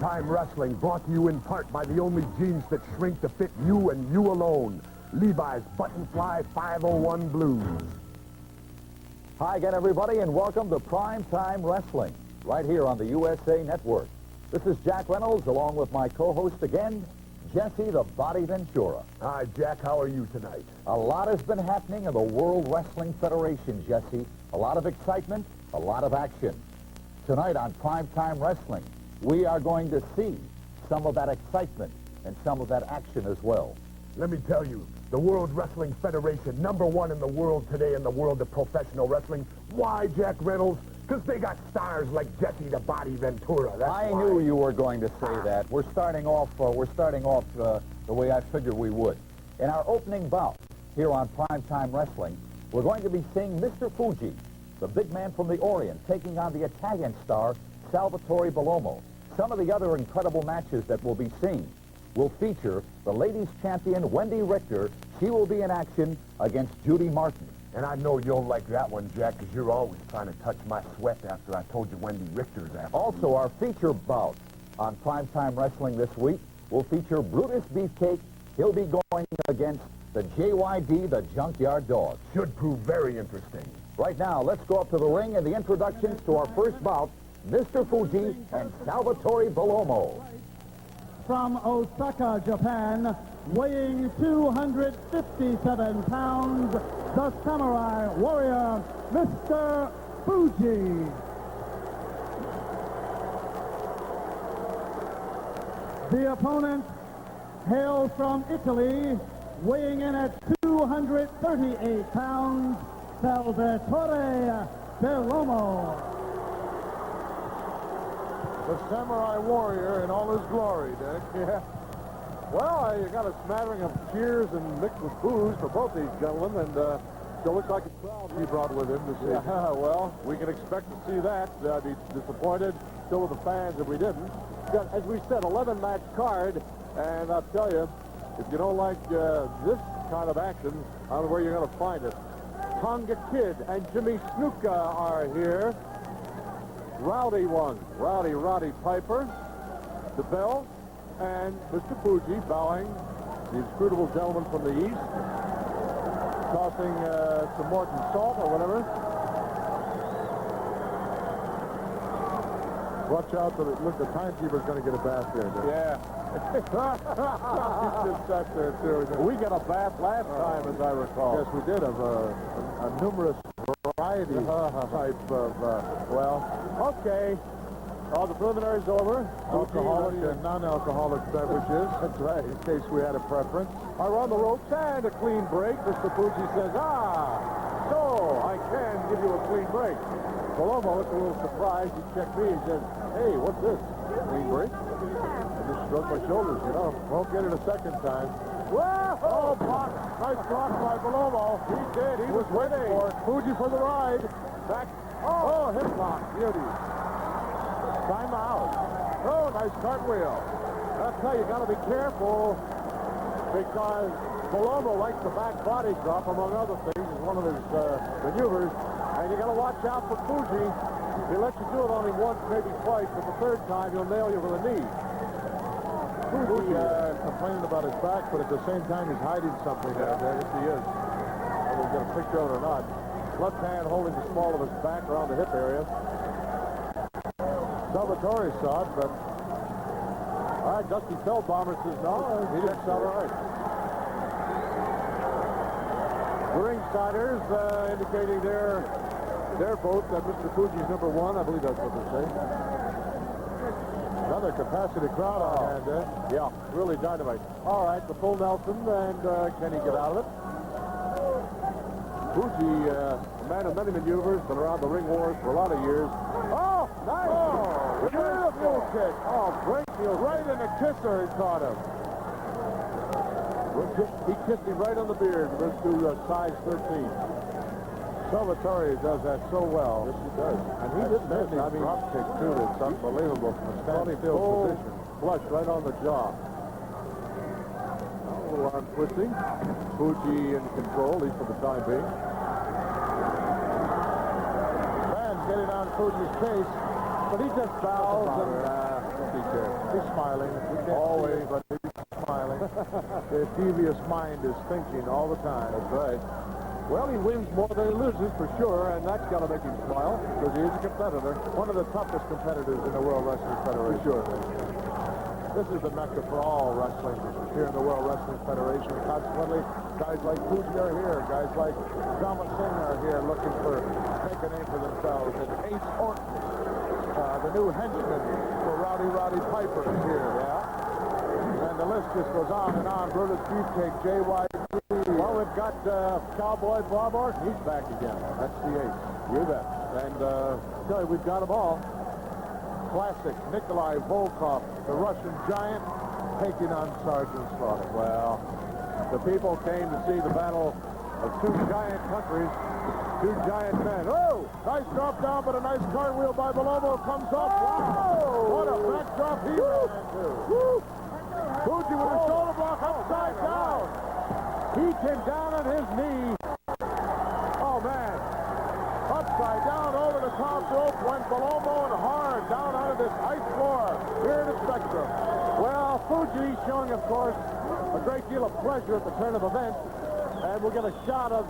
Primetime Wrestling, brought to you in part by the only jeans that shrink to fit you and you alone. Levi's Buttonfly 501 Blues. Hi again, everybody, and welcome to Primetime Wrestling, right here on the USA Network. This is Jack Reynolds, along with my co-host again, Jesse the Body Ventura. Hi, Jack. How are you tonight? A lot has been happening in the World Wrestling Federation, Jesse. A lot of excitement, a lot of action. Tonight on Primetime Wrestling, we are going to see some of that excitement and some of that action as well. Let me tell you, the World Wrestling Federation, #1 in the world today in the world of professional wrestling. Why, Jack Reynolds? Because they got stars like Jesse the Body Ventura. That's I why. knew you were going to say that. We're starting off the way I figured we would. In our opening bout here on Primetime Wrestling, we're going to be seeing Mr. Fuji, the big man from the Orient, taking on the Italian star Salvatore Bellomo. Some of the other incredible matches that we'll be seeing will feature the ladies' champion Wendy Richter. She will be in action against Judy Martin. And I know you'll like that one, Jack, because you're always trying to touch my sweat after I told you Wendy Richter's after. Also, our feature bout on Primetime Wrestling this week will feature Brutus Beefcake. He'll be going against the JYD, the Junkyard Dog. Should prove very interesting. Right now, let's go up to the ring and the introductions to our first bout, Mr. Fuji and Salvatore Bellomo. From Osaka, Japan, weighing 257 pounds, the Samurai Warrior, Mr. Fuji. The opponent hails from Italy, weighing in at 238 pounds, Salvatore Bellomo. The Samurai Warrior in all his glory, Dick. Yeah. Well, you got a smattering of cheers and mixed with booze for both these gentlemen, and still looks like a crowd he brought with him this evening. Yeah, well, we can expect to see that. I'd be disappointed still with the fans if we didn't. Got, as we said, 11-match card, and I'll tell you, if you don't like this kind of action, I don't know where you're going to find it. Tonga Kid and Jimmy Snuka are here. Rowdy Roddy Piper, the Bell, and Mr. Fuji bowing, the inscrutable gentleman from the east, tossing some Morton salt or whatever. Watch out for the, look, the timekeeper's going to get a bath there. Yeah. He just sat there, too. We got a bath last time, as I recall. Yes, we did, of a numerous variety type of, well, okay. All the preliminaries over. Alcoholic and non-alcoholic beverages. That's right, in case we had a preference. Are on the ropes and a clean break. Mr. Fuji says, so I can give you a clean break. Bellomo looked a little surprised. He checked me. He said, hey, what's this? Clean break? I just shrugged my shoulders, you know. Won't get it a second time. Whoa! Oh, block. Nice block by Bellomo. He did. He was waiting for it. Fuji for the ride. Back. Oh, hip lock. Beauty. Time out. Oh, nice cartwheel. I'll tell you, got to be careful because Bellomo likes the back body drop, among other things. It's one of his maneuvers. And you got to watch out for Fuji. He'll let you do it only once, maybe twice, but the third time he'll nail you with a knee. Fuji complaining about his back, but at the same time he's hiding something there. Yes, he is. Whether we get a picture of it or not. Left hand holding the small of his back around the hip area. Salvatore saw it, but all right, Dusty Feldbomber says no, he didn't sound all right. The ringsiders indicating their vote that Mr. Fuji's #1. I believe that's what they say. Another capacity crowd on hand there. Yeah, really dynamite. All right, the full Nelson, and can he get out of it? Fuji, a man of many maneuvers, been around the ring wars for a lot of years. Oh, nice! Oh, beautiful kick. Oh, great deal. Right in the kisser, he caught him. He kissed him right on the beard, those two size 13. Salvatore does that so well. Yes, he does. And he didn't miss. I mean, drop kick, too. It's unbelievable from a standing still position. Flush right on the jaw. A little arm twisting. Fuji in control, at least for the time being. Fans getting on Fuji's case, but he just bows and care. He's smiling. Always, but he's smiling. The devious mind is thinking all the time. That's right. Well, he wins more than he loses, for sure, and that's got to make him smile, because he is a competitor. One of the toughest competitors in the World Wrestling Federation. For sure. This is the mecca for all wrestling here in the World Wrestling Federation. Consequently, guys like Fuji are here. Guys like Zama Singh are here looking to make a name for themselves. And Ace Orton, the new henchman for Roddy Piper, is here. Yeah. And the list just goes on and on. Brutus Beefcake, JYD. Well, we've got Cowboy Bob Orton. He's back again. That's the ace. You bet. And tell you, we've got them all. Classic Nikolai Volkov, the Russian giant, taking on Sergeant Slaughter. Well, the people came to see the battle of two giant countries, two giant men. Oh, nice drop down, but a nice cartwheel by Belomo comes up. Wow, what a backdrop he ran into. Fuji with a shoulder block upside down. He came down on his knee. Oh, man. Upside down over the top rope went Belomo and hard down onto this ice floor here in the Spectrum. Well, Fuji showing, of course, a great deal of pleasure at the turn of events. And we'll get a shot of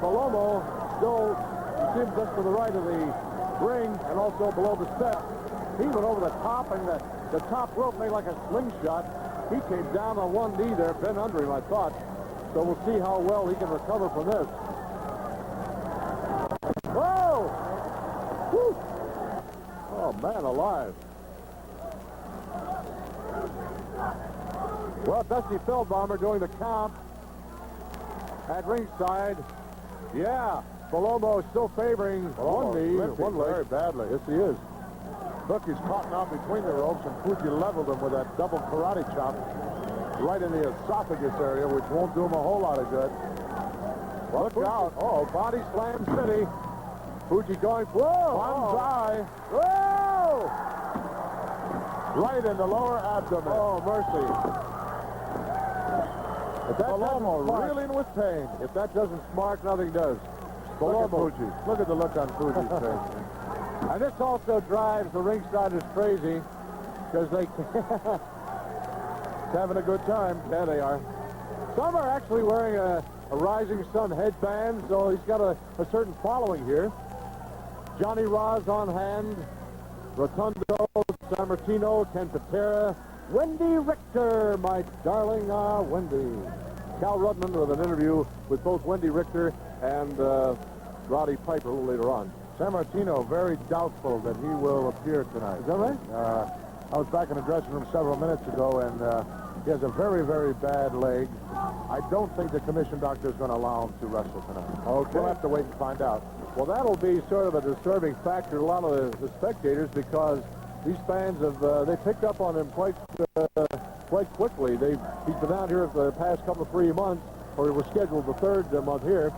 Belomo still, you see him just to the right of the ring and also below the step. He went over the top, and the top rope made like a slingshot. He came down on one knee there, bent under him, I thought. So we'll see how well he can recover from this. Whoa! Woo! Oh, man alive. Well, Dusty Feldbomber doing the count at ringside. Yeah, Belomo still favoring one knee, one leg. Very badly. Yes, he is. Look, he's caught now between the ropes, and Fuji leveled him with that double karate chop right in the esophagus area, which won't do him a whole lot of good. Look out. Oh, body slam city. Fuji going, whoa! Banzai. Whoa! Right in the lower abdomen. Oh, mercy. If that Belomo doesn't spark, reeling with pain. if that doesn't spark, nothing does. Look at Belomo. Fuji. Look at the look on Fuji's face. And this also drives the ringsiders crazy, because they Having a good time. yeah, they are. Some are actually wearing a Rising Sun headband, so he's got a certain following here. Johnny Roz on hand, Rotundo, Sammartino, Ken Patera, Wendy Richter, my darling Wendy. Cal Rudman with an interview with both Wendy Richter and Roddy Piper a little later on. Sammartino very doubtful that he will appear tonight. Is that right? I was back in the dressing room several minutes ago, and he has a very, very bad leg. I don't think the commission doctor is going to allow him to wrestle tonight. Okay. We'll have to wait and find out. Well, that'll be sort of a disturbing factor to a lot of the spectators, because these fans have they picked up on him quite quickly. He's been out here for the past couple of 3 months, or he was scheduled the third month here,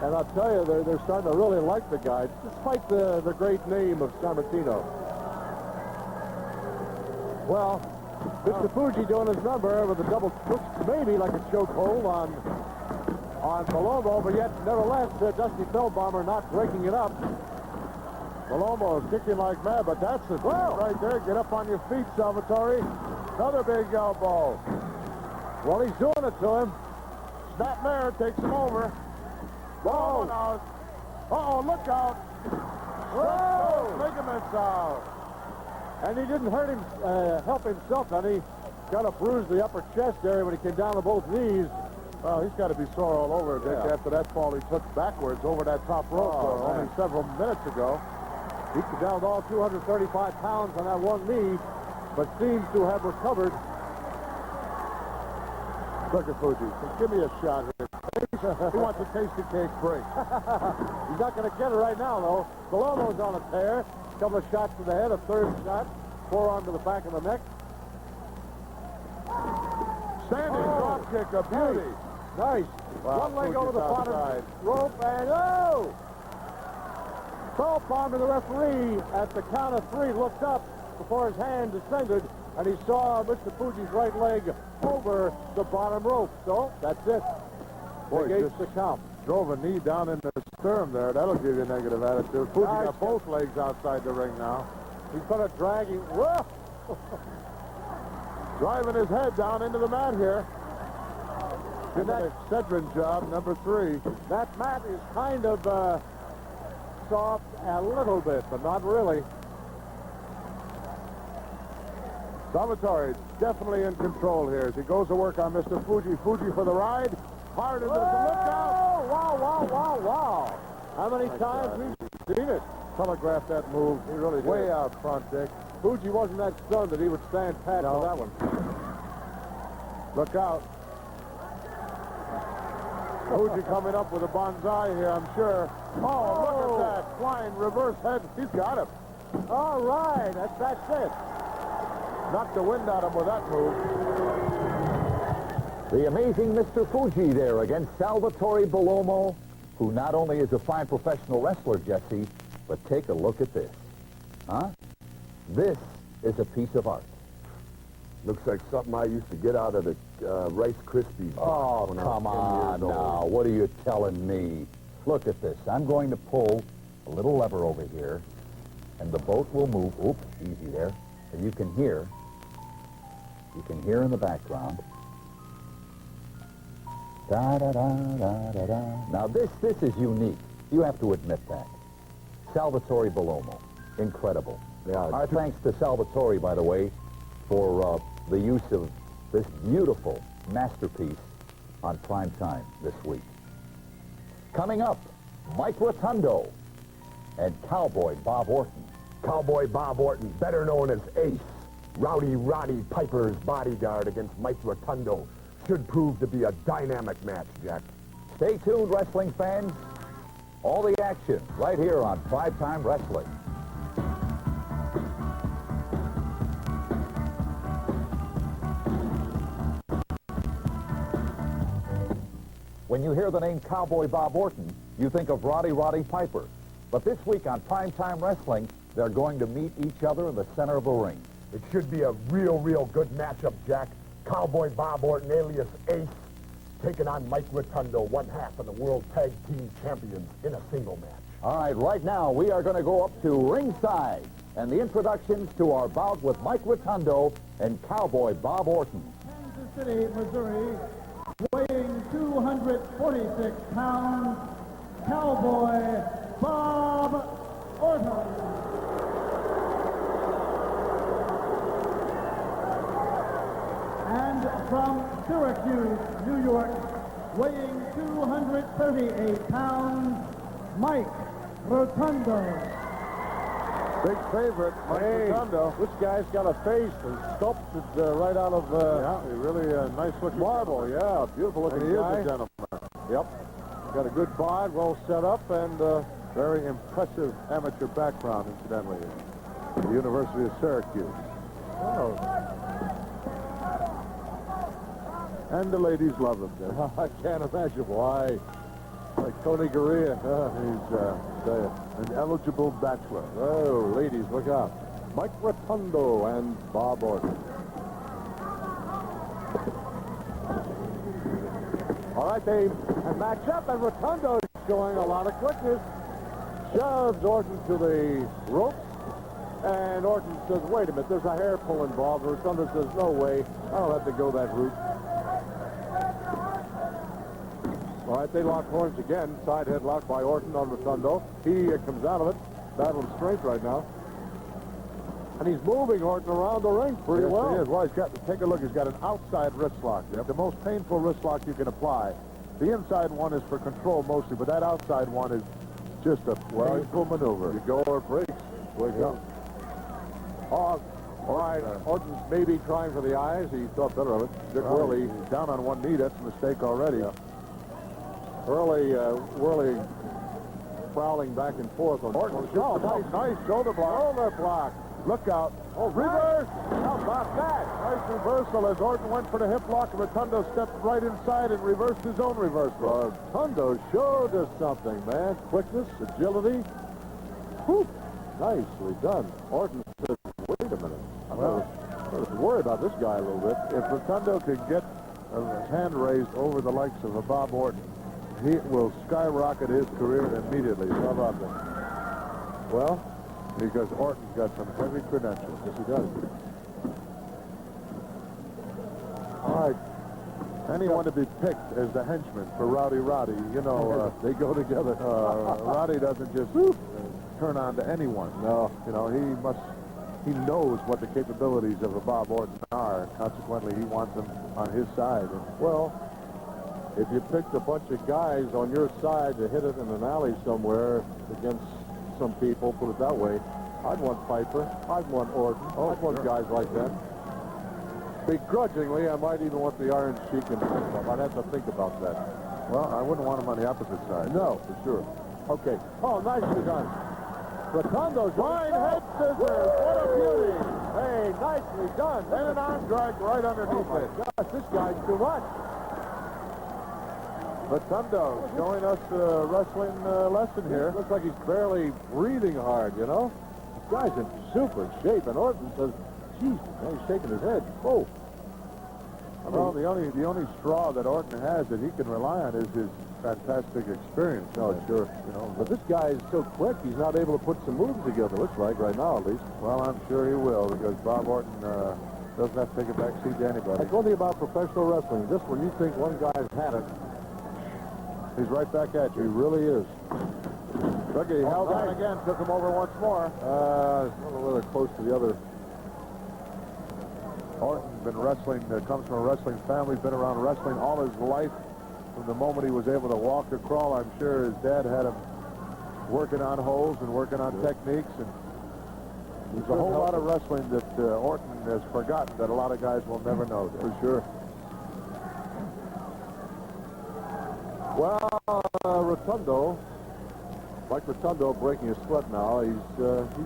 and I'll tell you, they're starting to really like the guy, despite the great name of Sammartino. Well, Mr. Fuji doing his number with a double, looks maybe like a chokehold on Belomo, but yet, nevertheless, Dusty Feldbomber not breaking it up. Belomo is kicking like mad, but that's it right there. Get up on your feet, Salvatore. Another big elbow. Well, he's doing it to him. Snapmare takes him over. Whoa! Out. Uh-oh, look out. Whoa! Ligaments out. And he didn't hurt him, help himself, and he got a bruise the upper chest area when he came down to both knees. Well, he's got to be sore all over, Dick, after that fall he took backwards over that top rope only several minutes ago. He was down all 235 pounds on that one knee, but seems to have recovered. Look at Fuji. Give me a shot here. He wants a tasty cake break. He's not going to get it right now, though. Belomo's on a tear. A couple of shots to the head, a third shot, forearm to the back of the neck. Standing drop kick, a beauty. Nice. Wow, one leg Fuji's over the bottom outside. rope, and oh! Feldbomber, the referee, at the count of 3, looked up before his hand descended, and he saw Mr. Fuji's right leg over the bottom rope. So, that's it. Boy, Negates just the count. drove a knee down in the sternum there. That'll give you a negative attitude. Fuji Nice. got both legs outside the ring now. He's going to drag him. Whoa! driving his head down into the mat here. Good Excedrin job, number 3. That mat is kind of soft a little bit, but not really. Salvatore definitely in control here as he goes to work on Mr. Fuji. Fuji for the ride. Hard into the look out. Wow, wow, wow, wow. How many times we've seen it? Telegraphed that move. He really did. Way out front, Dick. Fuji wasn't that stunned that he would stand pat for that one. Look out. Fuji coming up with a bonsai here, I'm sure. Oh, look at that. Flying reverse head. He's got him. All right, that's it. Knocked the wind out of him with that move. The amazing Mr. Fuji there against Salvatore Bellomo, who not only is a fine professional wrestler, Jesse, but take a look at this. Huh? This is a piece of art. Looks like something I used to get out of the Rice Krispies. Oh, come on now. What are you telling me? Look at this. I'm going to pull a little lever over here, and the boat will move. Oops, easy there. And you can hear in the background. Da-da-da-da-da-da. Now, this is unique. You have to admit that. Salvatore Bellomo. Incredible. Yeah, Our thanks to Salvatore, by the way, for the use of this beautiful masterpiece on prime time this week. Coming up, Mike Rotundo and Cowboy Bob Orton. Cowboy Bob Orton, better known as Ace, Rowdy Roddy Piper's bodyguard against Mike Rotundo, should prove to be a dynamic match, Jack. Stay tuned, wrestling fans. All the action right here on Primetime Wrestling. When you hear the name Cowboy Bob Orton, you think of Rowdy Roddy Piper. But this week on Primetime Wrestling, they're going to meet each other in the center of the ring. It should be a real good matchup, Jack. Cowboy Bob Orton, alias Ace, taking on Mike Rotundo, one half of the World Tag Team Champions, in a single match. All right now we are going to go up to ringside and the introductions to our bout with Mike Rotundo and Cowboy Bob Orton. Kansas City, Missouri, weighing 246 pounds, Cowboy Bob Orton. And from Syracuse, New York, weighing 238 pounds, Mike Rotundo. Big favorite, Mike Rotundo. This guy's got a face that's sculpted right out of Yeah, really nice looking marble. Yeah, beautiful looking And he guy. is a gentleman. Yep. Got a good bod, well set up, and very impressive amateur background, incidentally, at the University of Syracuse. Oh. And the ladies love him. I can't imagine why. Like Tony Gurria. He's an eligible bachelor. Oh, ladies, look out. Mike Rotundo and Bob Orton. All right, they match up, and Rotundo's showing a lot of quickness. Shoves Orton to the ropes, and Orton says, wait a minute, there's a hair pull involved. Rotundo says, no way, I don't have to go that route. All right, they lock horns again. Side headlock by Orton on Rotundo. He comes out of it, battling strength right now. And he's moving Orton around the ring pretty well. He is. Well, he's got, take a look, he's got an outside wrist lock. Yep. The most painful wrist lock you can apply. The inside one is for control mostly, but that outside one is just a painful maneuver. You go or breaks. Wake up. Oh, all right, Orton's maybe trying for the eyes. He thought better of it. Dick Worley down on one knee. That's a mistake already. Yeah. Worley prowling back and forth on Orton. Oh, Nice shoulder block. shoulder block. Look out. Oh, Reverse. How about that? Nice reversal as Orton went for the hip lock. Rotundo stepped right inside and reversed his own reversal. Rotundo showed us something, man. Quickness, agility. Whew. Nicely done. Orton said, wait a minute. I'm going to worry about this guy a little bit. If Rotundo could get a hand raised over the likes of a Bob Orton, he will skyrocket his career immediately. How about that? Well, Because Orton's got some heavy credentials. yes, he does. All right. Anyone to be picked as the henchman for Rowdy, you know, they go together. Rowdy doesn't just turn on to anyone. No. You know, he knows what the capabilities of a Bob Orton are, and consequently he wants them on his side. And, Well, if you picked a bunch of guys on your side to hit it in an alley somewhere against some people, put it that way, I'd want Piper, I'd want Orton, I'd want guys like that. Begrudgingly, I might even want the Iron Sheik himself. I'd have to think about that. well, I wouldn't want him on the opposite side. No, for sure. Okay. Oh, nicely done. Rotundo's fine head scissors. What a beauty. Hey, nicely done. And an arm drag right underneath it. Gosh, this guy's too much. Rotundo showing us a wrestling lesson here. Looks like he's barely breathing hard, you know? This guy's in super shape, and Orton says, geez, now he's shaking his head. Oh. Well, the only straw that Orton has that he can rely on is his fantastic experience. Oh, sure. You know, but this guy is so quick, he's not able to put some moves together, looks like, right now, at least. Well, I'm sure he will, because Bob Orton doesn't have to take a back seat to anybody. That's one thing about professional wrestling. Just when you think one guy's had it, He's right back at he you. really is. He held on again, took him over once more. A little close to the other. Orton's been wrestling, comes from a wrestling family, been around wrestling all his life. From the moment he was able to walk or crawl, I'm sure his dad had him working on holds and working on techniques. And there's a whole lot of wrestling that Orton has forgotten that a lot of guys will never know. For sure. Well, Rotundo, Mike Rotundo breaking a sweat now. He's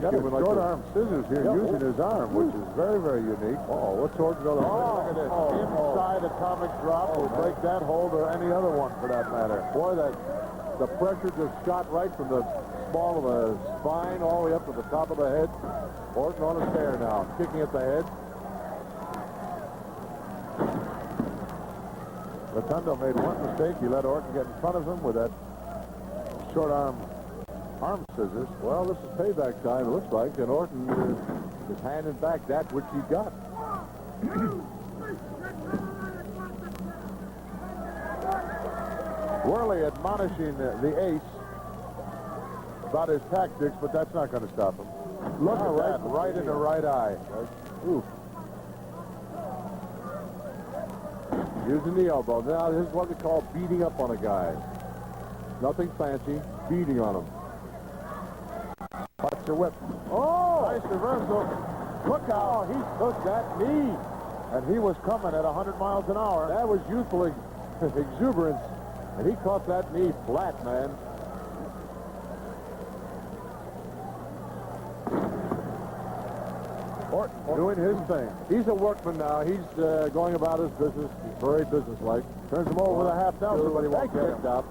Got giving a like short arm scissors here using his arm, which is very, very unique. Oh, what's Orton going to do? Look at this. Inside atomic drop will break that hold or any other one for that matter. Boy, the pressure just shot right from the small of the spine all the way up to the top of the head. Orton on his tear now, kicking at the head. Rotundo made one mistake. He let Orton get in front of him with that short arm scissors. Well, this is payback time, it looks like, and Orton is handing back that which he got. Worley admonishing the ace about his tactics, but that's not going to stop him. Look at that, right in the right eye. Ooh. Using the elbow. Now, this is what we call beating up on a guy. Nothing fancy, beating on him. Watch the whip. Oh! Nice reversal. Look out, He took that knee. and he was coming at 100 miles an hour. That was youthful exuberance. And he caught that knee flat, man. Orton doing his thing. He's a workman now. He's going about his business. He's very businesslike. Turns him over with a half down. Somebody won't get him. out.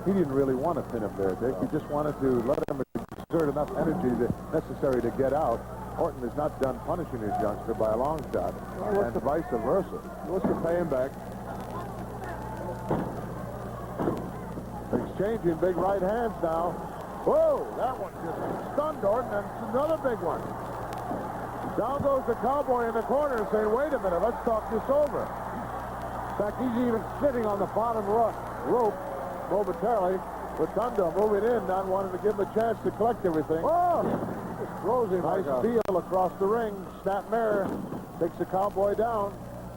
He didn't really want to pin him there, Dick. He just wanted to let him exert enough energy necessary to get out. Orton is not done punishing his youngster by a long shot, and vice versa. He wants to pay him back. Exchanging big right hands now. Whoa, that one just stunned Orton, and it's another big one. Down goes the Cowboy in the corner saying, wait a minute, let's talk this over. In fact, he's even sitting on the bottom rope momentarily. Rotundo moving in, not wanting to give him a chance to collect everything. Oh! Just throws him Nice like a... deal across the ring. Snap mirror. Takes the Cowboy down.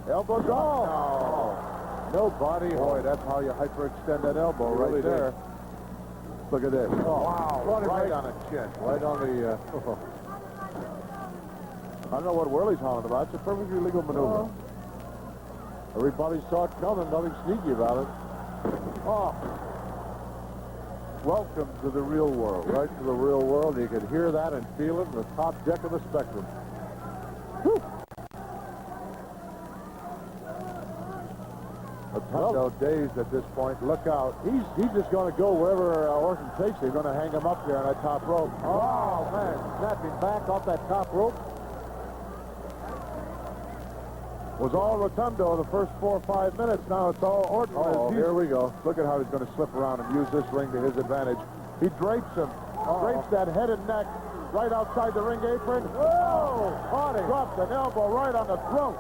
Elbow drop. No body. Boy, that's how you hyperextend that elbow right Really there. Look at this. Oh, wow. Right on the chin. Right on the... I don't know what Worley's hollering about. It's a perfectly legal maneuver. Everybody saw it coming. Nothing sneaky about it. Oh. Welcome to the real world. Right to the real world. You can hear that and feel it in the top deck of the Spectrum. Whew. Rotundo dazed at this point. Look out. He's just going to go wherever Orton takes him. They're going to hang him up there on that top rope. Oh, man. Snapping back off that top rope. Was all Rotundo the first 4 or 5 minutes. Now it's all Orton. Oh, here we go. Look at how he's going to slip around and use this ring to his advantage. He drapes him. Drapes that head and neck. right outside the ring apron. Oh, Hardy dropped an elbow right on the throat.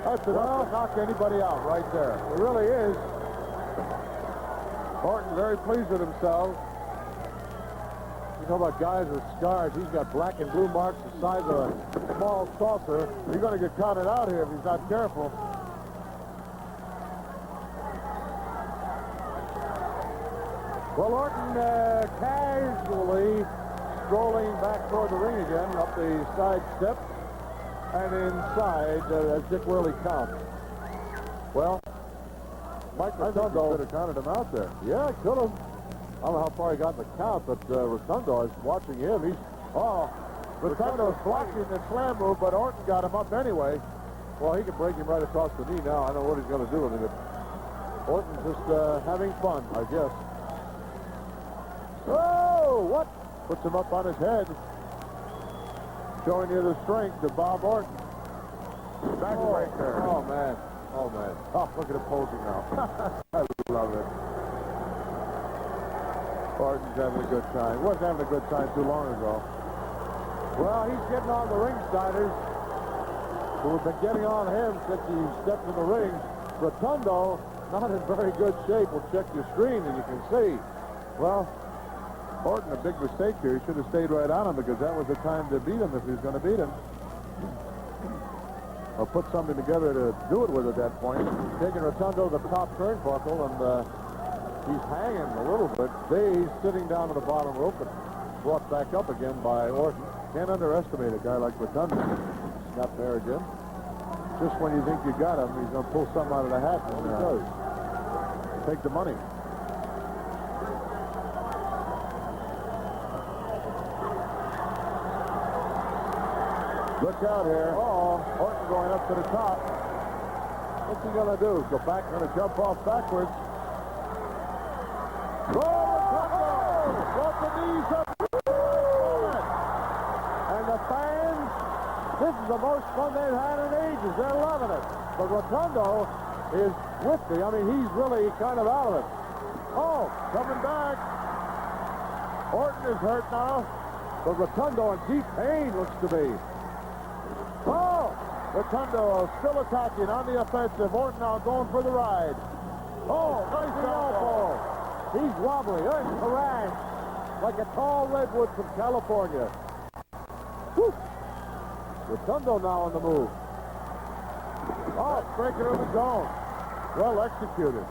That's enough to knock anybody out right there. It really is. Orton very pleased with himself. You know about guys with scars, he's got black and blue marks the size of a small saucer. He's going to get counted out here if he's not careful. Well, Orton casually strolling back toward the ring again, up the side steps and inside as Dick Worley counts. Well, Mike Rotundo could have counted him out there. Yeah, could have. I don't know how far he got in the count, but Rotundo is watching him. Rotundo's blocking the slam move, but Orton got him up anyway. Well, he can break him right across the knee now. I don't know what he's going to do with it. Orton's just having fun, I guess. Oh, what? Puts him up on his head. Showing you the strength of Bob Orton. Backbreaker. Oh, man. Oh, man. Oh, look at him posing now. I love it. Orton's having a good time. He wasn't having a good time too long ago. Well, he's getting on the ring-siders who have been getting on him since he stepped in the ring. Rotundo, not in very good shape. We'll check your screen and you can see. Well, Orton, a big mistake here. He should have stayed right on him because that was the time to beat him if he was going to beat him. Or put something together to do it with at that point. Taking Rotundo to the top turnbuckle, and he's hanging a little bit. He's sitting down at the bottom rope and brought back up again by Orton. Can't underestimate a guy like Rotundo. Snap there again. Just when you think you got him, he's going to pull something out of the hat, and he does. Take the money. Look out here. Uh-oh. Orton going up to the top. What's he going to do? Go back, going to jump off backwards. Oh, brought the knees up. And the fans, this is the most fun they've had in ages. They're loving it. But Rotundo is with me. I mean, he's really kind of out of it. Oh, coming back. Orton is hurt now. But Rotundo in deep pain looks to be. Oh, Rotundo still attacking on the offensive. Orton now going for the ride. Oh, nice elbow. He's wobbly, harassed like a tall redwood from California. Whew. Rotundo now on the move. Oh, breaking of the zone. Well executed.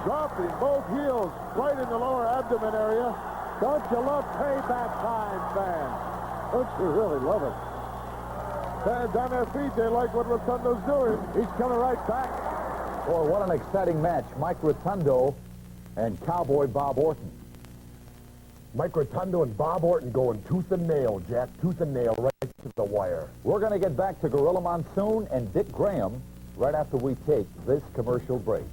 Dropping both heels right in the lower abdomen area. Don't you love payback time, fans? Don't you really love it? And on their feet, they like what Rotundo's doing. He's coming right back. Boy, what an exciting match. Mike Rotundo and Cowboy Bob Orton. Mike Rotundo and Bob Orton going tooth and nail, Jack. Tooth and nail right to the wire. We're going to get back to Gorilla Monsoon and Dick Graham right after we take this commercial break.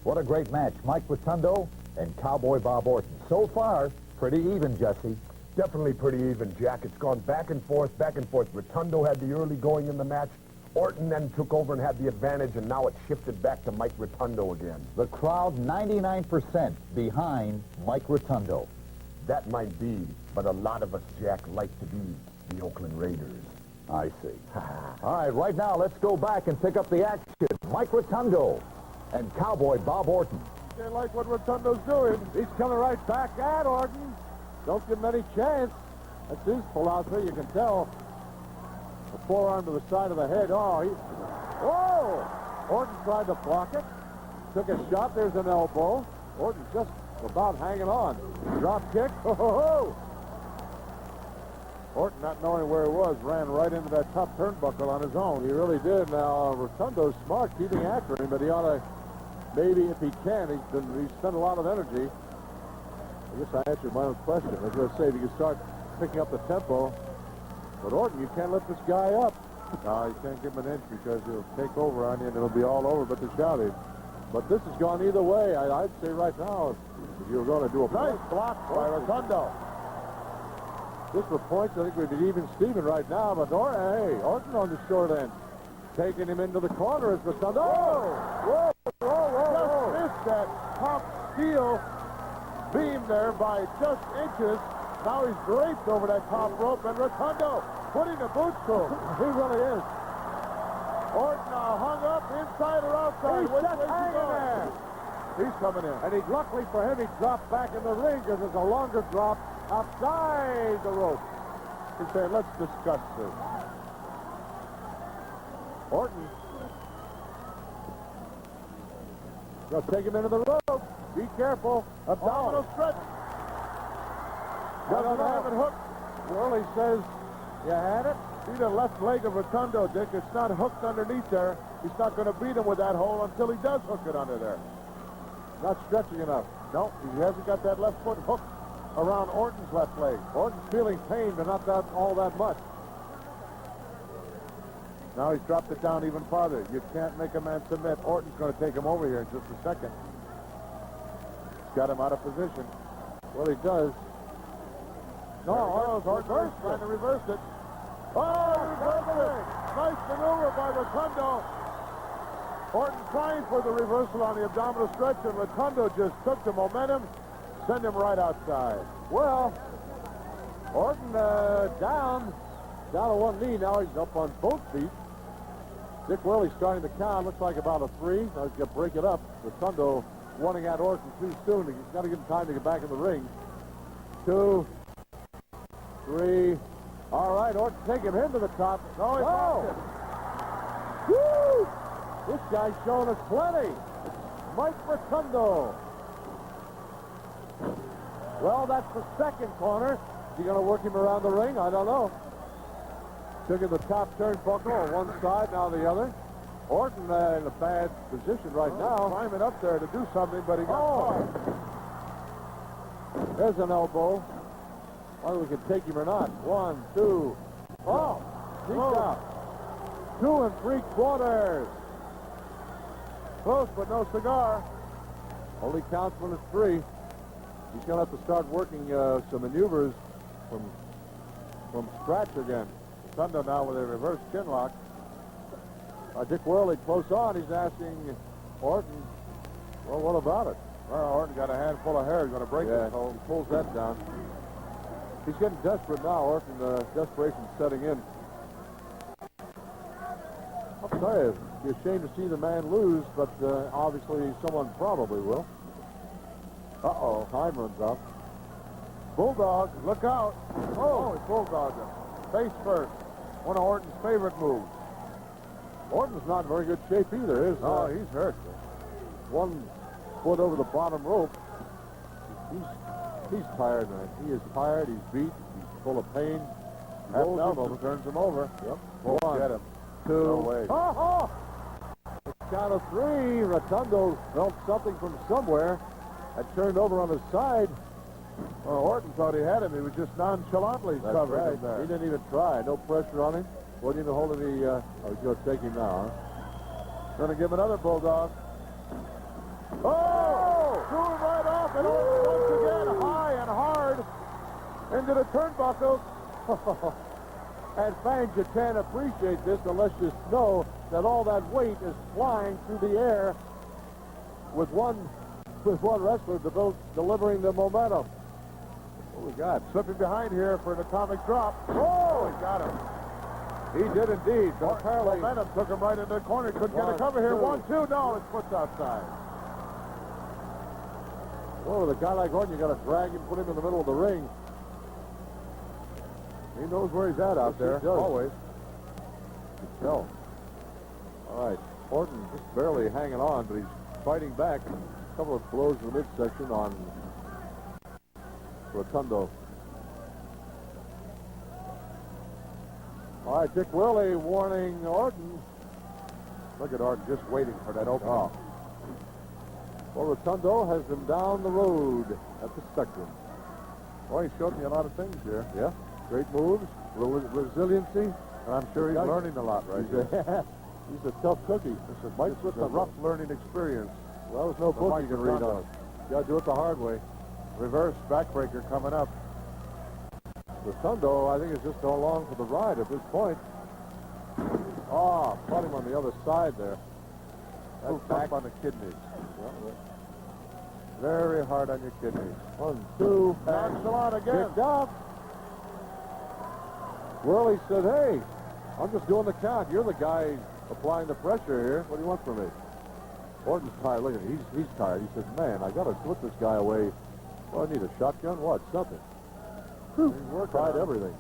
What a great match. Mike Rotundo and Cowboy Bob Orton. So far, pretty even, Jesse. Definitely pretty even, Jack. It's gone back and forth, back and forth. Rotundo had the early going in the match. Orton then took over and had the advantage, and now it shifted back to Mike Rotundo again. The crowd 99% behind Mike Rotundo. That might be, but a lot of us, Jack, like to be the Oakland Raiders. I see. All right now, let's go back and pick up the action. Mike Rotundo and Cowboy Bob Orton. They like what Rotundo's doing. He's coming right back at Orton. Don't give him any chance. That's his philosophy, you can tell. The forearm to the side of the head. Oh! Orton tried to block it. Took a shot. There's an elbow. Orton just about hanging on. Drop kick. Oh! Orton, not knowing where he was, ran right into that top turnbuckle on his own. He really did. Now, Rotundo's smart, keeping after him, but he ought to, maybe if he can, he's spent a lot of energy. I guess I answered my own question. I was going to say, if you can start picking up the tempo. But Orton, you can't let this guy up. No, you can't give him an inch because he'll take over on you and it'll be all over but the shouting. But this has gone either way. I'd say right now, if you're going to do a nice block by Rotundo. Just for points, I think we'd be even Steven right now, but Orton on the short end. Taking him into the corner as Rotundo. Whoa! Just missed that top steel beam there by just inches. Now he's draped over that top rope, and Rotundo putting the boots to him. He really is. Orton hung up inside or outside. He's just hanging there. He's coming in. And luckily for him, he dropped back in the ring because there's a longer drop outside the rope. He said, let's discuss this. Orton. Gonna take him into the rope. Be careful. Abdominal stretch. Doesn't have it hooked. Worley says, you had it? See the left leg of Rotundo, Dick. It's not hooked underneath there. He's not going to beat him with that hole until he does hook it under there. Not stretching enough. No, he hasn't got that left foot hooked around Orton's left leg. Orton's feeling pain, but not all that much. Now he's dropped it down even farther. You can't make a man submit. Orton's going to take him over here in just a second. He's got him out of position. Well, he does. No, Orton's trying to reverse it. Oh, reversed it. Nice maneuver by Rotundo. Orton trying for the reversal on the abdominal stretch, and Rotundo just took the momentum, sent him right outside. Well, Orton down to one knee. Now he's up on both feet. Dick Worley starting the count. Looks like about a 3. Now he's going to break it up. Rotundo wanting at Orton too soon. He's got to give him time to get back in the ring. 2, 3. All right, Orton take him into the top. No, he blocked it. Woo! This guy's showing us plenty. It's Mike Rotundo. Well, that's the second corner. Is he going to work him around the ring? I don't know. Took in the top turnbuckle on one side, now the other. Orton in a bad position right now. Climbing up there to do something, but he got caught. There's an elbow. Whether we can take him or not. 1, 2. Oh, he's out. 2 3/4. Close, but no cigar. Only counts when it's 3. He's going to have to start working some maneuvers from scratch again. Rotundo now with a reverse chin lock. Dick Worley close on. He's asking Orton, well, what about it? Well, Orton got a handful of hair. He's going to break it. So he pulls that down. He's getting desperate now. Orton, desperation's setting in. I'll tell you, it'd be a shame to see the man lose, but obviously someone probably will. Uh-oh, time runs out. Bulldog, look out. Oh, he bulldogged him. Face first. One of Orton's favorite moves. Orton's not in very good shape either, is he? No, he's hurt. 1 foot over the bottom rope. He's tired, man. He is tired. He's beat. He's full of pain. Turns him over. Yep. 1, get him. 2. No way. Oh! Count of 3. Rotundo felt something from somewhere. Had turned over on his side. Well, Orton thought he had him. He was just nonchalantly covering him there. He didn't even try. No pressure on him. Wasn't even holding the... he's going to take him now, huh? Going to give him another bulldog. Oh! Threw him right off, and Orton once again high and hard into the turnbuckle. And fans, you can't appreciate this unless you know that all that weight is flying through the air with one wrestler delivering the momentum. What we got? Slipping behind here for an atomic drop. Oh, he got him. He did indeed. But apparently, momentum took him right into the corner. Couldn't get a cover here. 1, 2. No, his foot's outside. Oh, with a guy like Orton, you got to drag him, put him in the middle of the ring. He knows where he's at out there. Always. You can tell. All right. Orton just barely hanging on, but he's fighting back. A couple of blows in the midsection on Rotundo. All right, Dick Worley warning Orton. Look at Orton just waiting for that opening. Oh. Well, Rotundo has him down the road at the Spectrum. Well, he showed me a lot of things here. Yeah. Great moves, resiliency, and I'm sure he's learning a lot right here. He's a tough cookie. This is a rough learning experience. Well, there's no book you can read on it. You got to do it the hard way. Reverse backbreaker coming up. Rotundo, I think, is just going along for the ride at this point. Oh, caught him on the other side there. That's back on the kidneys. Yeah. Very hard on your kidneys. 1, 2, nonchalant again. Picked up. Worley said, hey, I'm just doing the count. You're the guy applying the pressure here. What do you want from me? Orton's tired. Look at him. He's tired. He says, man, I got to put this guy away. Well, I need a shotgun? What? Something. He's tried everything.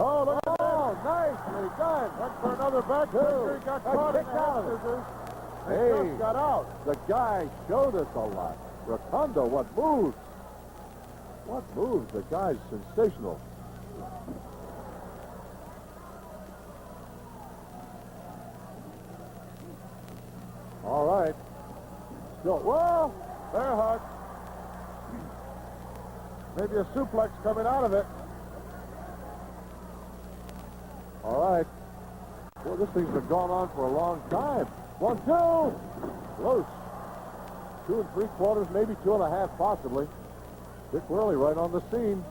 Oh, look at that. Nicely done. Went for another back. He got caught in the head scissors. Hey, just got out. The guy showed us a lot. Rotundo, what moves? What moves? The guy's sensational. All right. Still, well, there, Huck. Maybe a suplex coming out of it. All right. Well, this thing's been going on for a long time. 1, 2. Close. 2 3/4, maybe 2 1/2, possibly. Dick Worley right on the scene.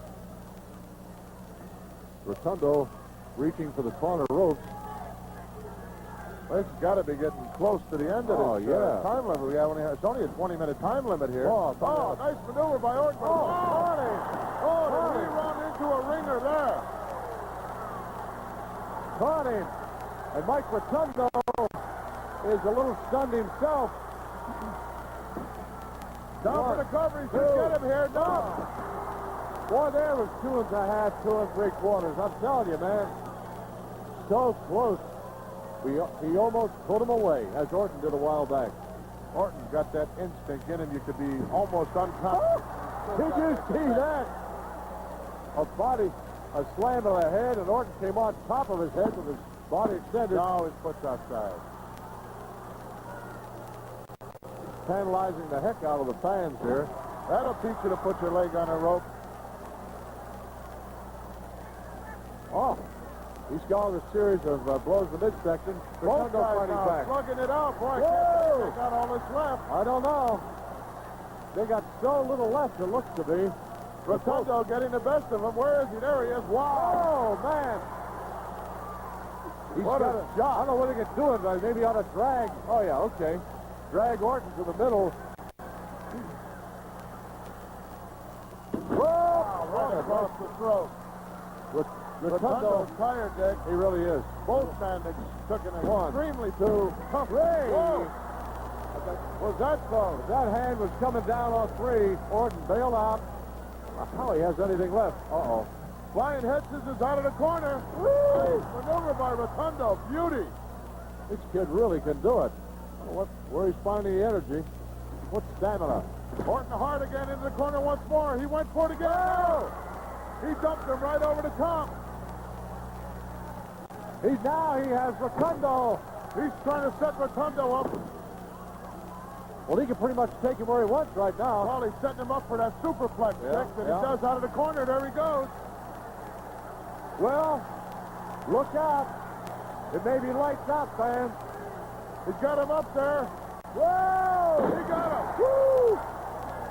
Rotundo reaching for the corner ropes. Well, it's got to be getting close to the end of this time limit. It's only a 20-minute time limit here. Oh, nice maneuver by Orton. Oh, did he run into a ringer there? Caught him. And Mike Rotundo is a little stunned himself. Down for the cover. He should get him here. No. Boy, there was 2 1/2, 2 3/4. I'm telling you, man. So close. He almost put him away, as Orton did a while back. Orton's got that instinct in him. You could be almost unconscious. Did you see that? A slam to the head, and Orton came on top of his head with his body extended. No, his foot's outside. Tantalizing the heck out of the fans here. That'll teach you to put your leg on a rope. Oh. He's gone a series of blows to the midsection. Both guys now slugging it out. Boy, they got all this left. I don't know. They got so little left, it looks to be. Rotundo getting the best of him. Where is he? There he is. Wow. Oh, man. He's got a shot. I don't know what he can do it, but maybe on a drag. Oh, yeah, okay. Drag Orton to the middle. Whoa! Wow, right across the throat. Rotundo's tired, Dick. He really is. Both men took an extremely tough. 3. Whoa. Was that so? That hand was coming down on 3. Orton bailed out. How he has anything left? Uh-oh. Flying head scissors out of the corner. Woo! Maneuver by Rotundo. Beauty. This kid really can do it. I don't know where he's finding the energy. What stamina. Orton hard again into the corner once more. He went for it again. Oh! He dumped him right over the top. Now he has Rotundo. He's trying to set Rotundo up. Well, he can pretty much take him where he wants right now. Well, he's setting him up for that superplex that he does out of the corner. There he goes. Well, look out. It may be lights out, fans. He's got him up there. Whoa! He got him. Woo!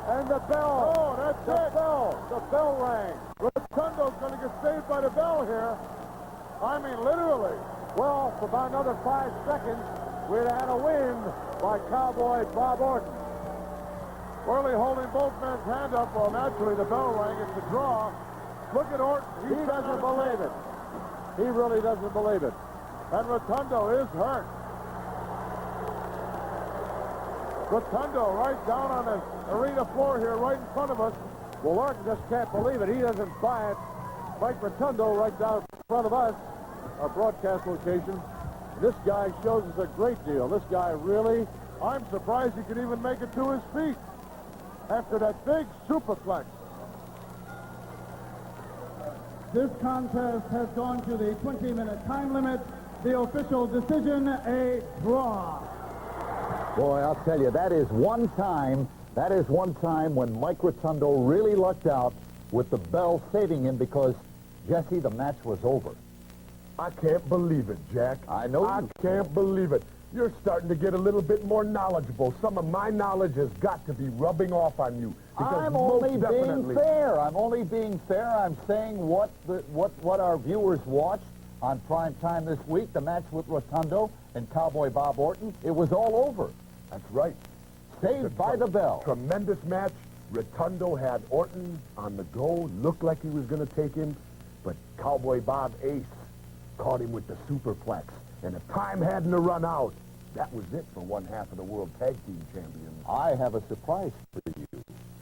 And the bell. Oh, that's it. The bell rang. Rotundo's going to get saved by the bell here. I mean, literally. Well, for about another 5 seconds, we'd had a win by Cowboy Bob Orton. Worley holding both men's hand up. Well, naturally, the bell rang. It's a draw. Look at Orton. He doesn't believe it. He really doesn't believe it. And Rotundo is hurt. Rotundo right down on the arena floor here, right in front of us. Well, Orton just can't believe it. He doesn't buy it. Mike Rotundo right down in front of us, our broadcast location. This guy shows us a great deal. This guy really, I'm surprised he could even make it to his feet after that big superplex. This contest has gone to the 20-minute time limit. The official decision, a draw. Boy, I'll tell you, that is one time when Mike Rotundo really lucked out with the bell saving him because, Jesse, the match was over. I can't believe it, Jack. I know. I can't believe it. You're starting to get a little bit more knowledgeable. Some of my knowledge has got to be rubbing off on you. I'm only being fair. I'm only being fair. I'm saying what our viewers watched on prime time this week, the match with Rotundo and Cowboy Bob Orton. It was all over. That's right. Saved by the bell. Tremendous match. Rotundo had Orton on the go. Looked like he was going to take him. But Cowboy Bob Ace caught him with the superplex. And if time hadn't run out, that was it for one half of the World Tag Team Champions. I have a surprise for you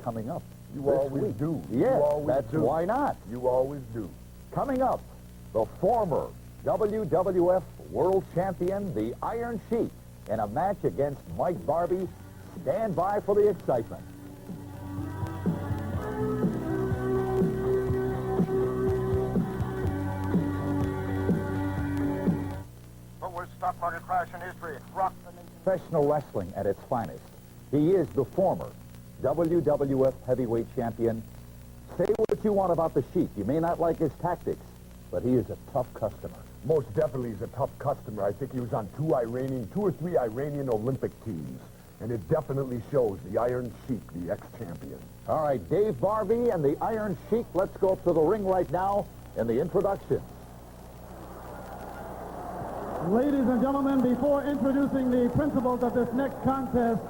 coming up. You this always week. do. Yes, you always that's do. why not. You always do. Coming up, the former WWF World Champion, the Iron Sheik, in a match against Mike Barbie. Stand by for the excitement. Worst stock market crash in history. Rock the nation. Professional wrestling at its finest. He is the former WWF heavyweight champion. Say what you want about the Sheik. You may not like his tactics, but he is a tough customer. Most definitely he's a tough customer. I think he was on two or three Iranian Olympic teams. And it definitely shows the Iron Sheik, the ex-champion. All right, Dave Barbie and the Iron Sheik. Let's go up to the ring right now in the introduction. Ladies and gentlemen, before introducing the principals of this next contest,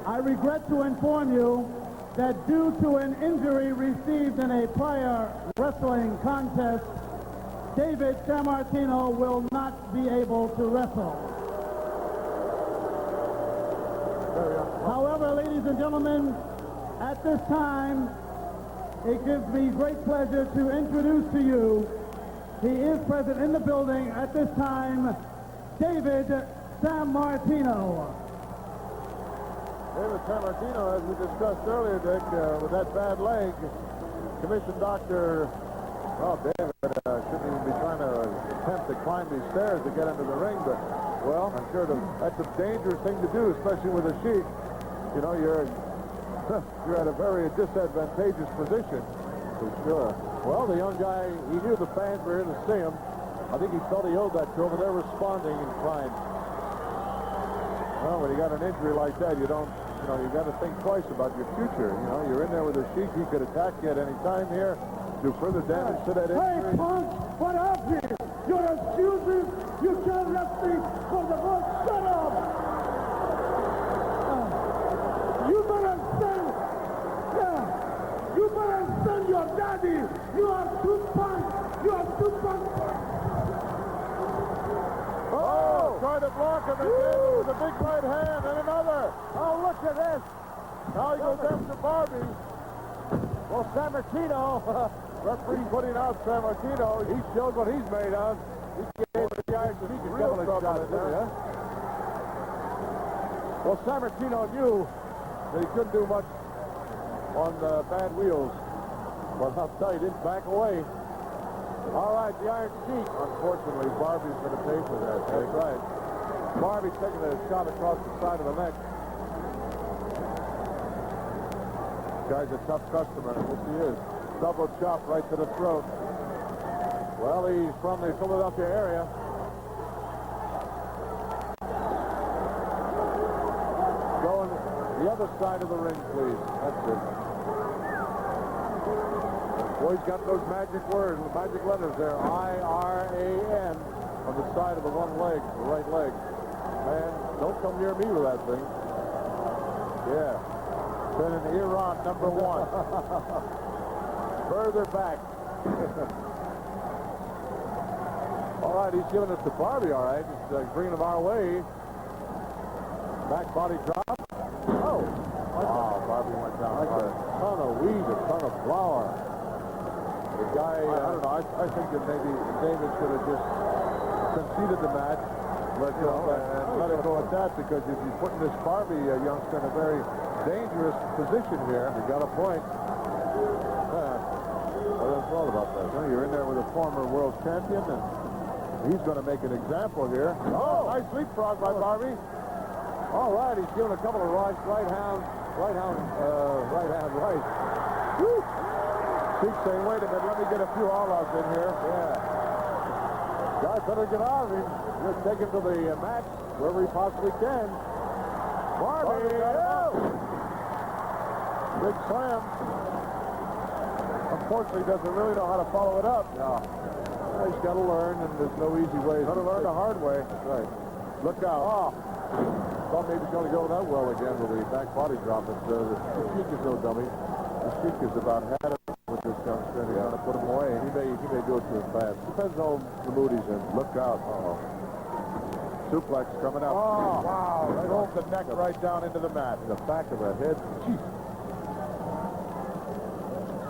I regret to inform you that due to an injury received in a prior wrestling contest, David Sammartino will not be able to wrestle. However, ladies and gentlemen, at this time, it gives me great pleasure to introduce to you, he is present in the building at this time, David Sammartino. David Sammartino, as we discussed earlier, Dick, with that bad leg, commissioned doctor, David shouldn't even be trying to attempt to climb these stairs to get into the ring, but, well, I'm sure that's a dangerous thing to do, especially with a Sheik. You know, you're at a very disadvantageous position. For sure. Well, the young guy, he knew the fans were here to see him. I think he felt he owed that to them, and they're responding in kind. Well, when you got an injury like that, you got to think twice about your future. You know, you're in there with a Sheik. He could attack you at any time here, do further damage to that injury. Hey, punk, what up here? Your excuses, you can't wrestle for the book. Shut up! You better send, you better send your daddy. You are too punk. You are too punk. Oh, tried to block him again with a big right hand and another. Oh, look at this. Now he goes after Barbie. Well, Sammartino, referee putting out Sammartino. He showed what he's made of. He gave the Iron Sheik a couple of shots there. Yeah? Well, Sammartino knew that he couldn't do much on bad wheels. But I'll tell you, he didn't back away. All right, the Iron Sheik. Unfortunately, Barbie's going to pay for that. That's right. Barbie taking a shot across the side of the neck. Guy's a tough customer. Yes, he is. Double chop right to the throat. Well, he's from the Philadelphia area. Going the other side of the ring, please. That's it. Boy, he's got those magic words, the magic letters there. I-R-A-N on the side of the one leg, the right leg. Man, don't come near me with that thing. Yeah. Been in Iran, number one. Further back. All right, he's giving it to Barbie, all right. He's bringing him our way. Back body drop. Oh. Wow, Barbie went down. Like a ton of weed, a ton of flour. The guy, I don't know, I think that maybe David should have just conceded the match. Let it go at that, because if you're putting this Barbie youngster in a very dangerous position here, you got a point. Well, that's all about that. You know, you're in there with a former world champion, and he's going to make an example here. Oh, nice leapfrog by Barbie. All right, he's giving a couple of right hand. Sheik saying, wait a minute, let me get a few all-outs in here. Yeah. Guy better get out of him. Just take him to the mat wherever he possibly can. Barbie! Big slam. Unfortunately, doesn't really know how to follow it up. No. He's got to learn, and there's no easy way. Got to learn the hard way. That's right. Look out. Oh. Thought maybe he's going to go that well again with the back body drop. But the Sheik is no dummy. The Sheik is about had it with this youngster, and he's going to put him away. And he may do it too fast. Depends on the mood he's in. Look out. Uh-oh. Suplex coming out. Oh, wow. Drove the neck right down into the mat. The back of the head. Jeez.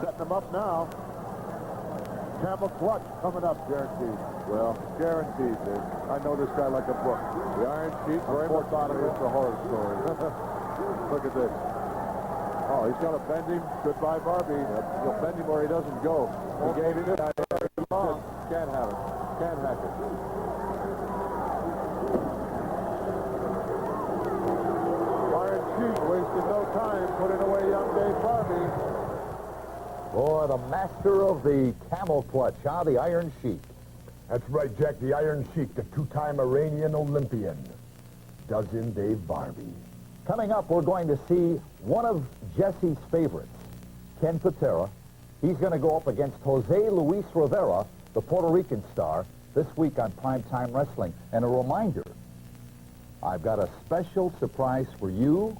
Setting him up now. Camel clutch coming up, guaranteed. Well, guaranteed, dude. I know this guy like a book. The Iron Sheik, very methodical. It's a horror story. Look at this. Oh, he's going to bend him. Goodbye, Barbie. He'll bend him where he doesn't go. He gave him it. Can't have it. Can't hack it. Iron Sheik wasted no time putting away young Dave Barbie. Boy, the master of the camel clutch, huh? The Iron Sheik. That's right, Jack. The Iron Sheik, the two-time Iranian Olympian. Does in Dave Barbie. Coming up, we're going to see one of Jesse's favorites, Ken Patera. He's going to go up against Jose Luis Rivera, the Puerto Rican star, this week on Primetime Wrestling. And a reminder, I've got a special surprise for you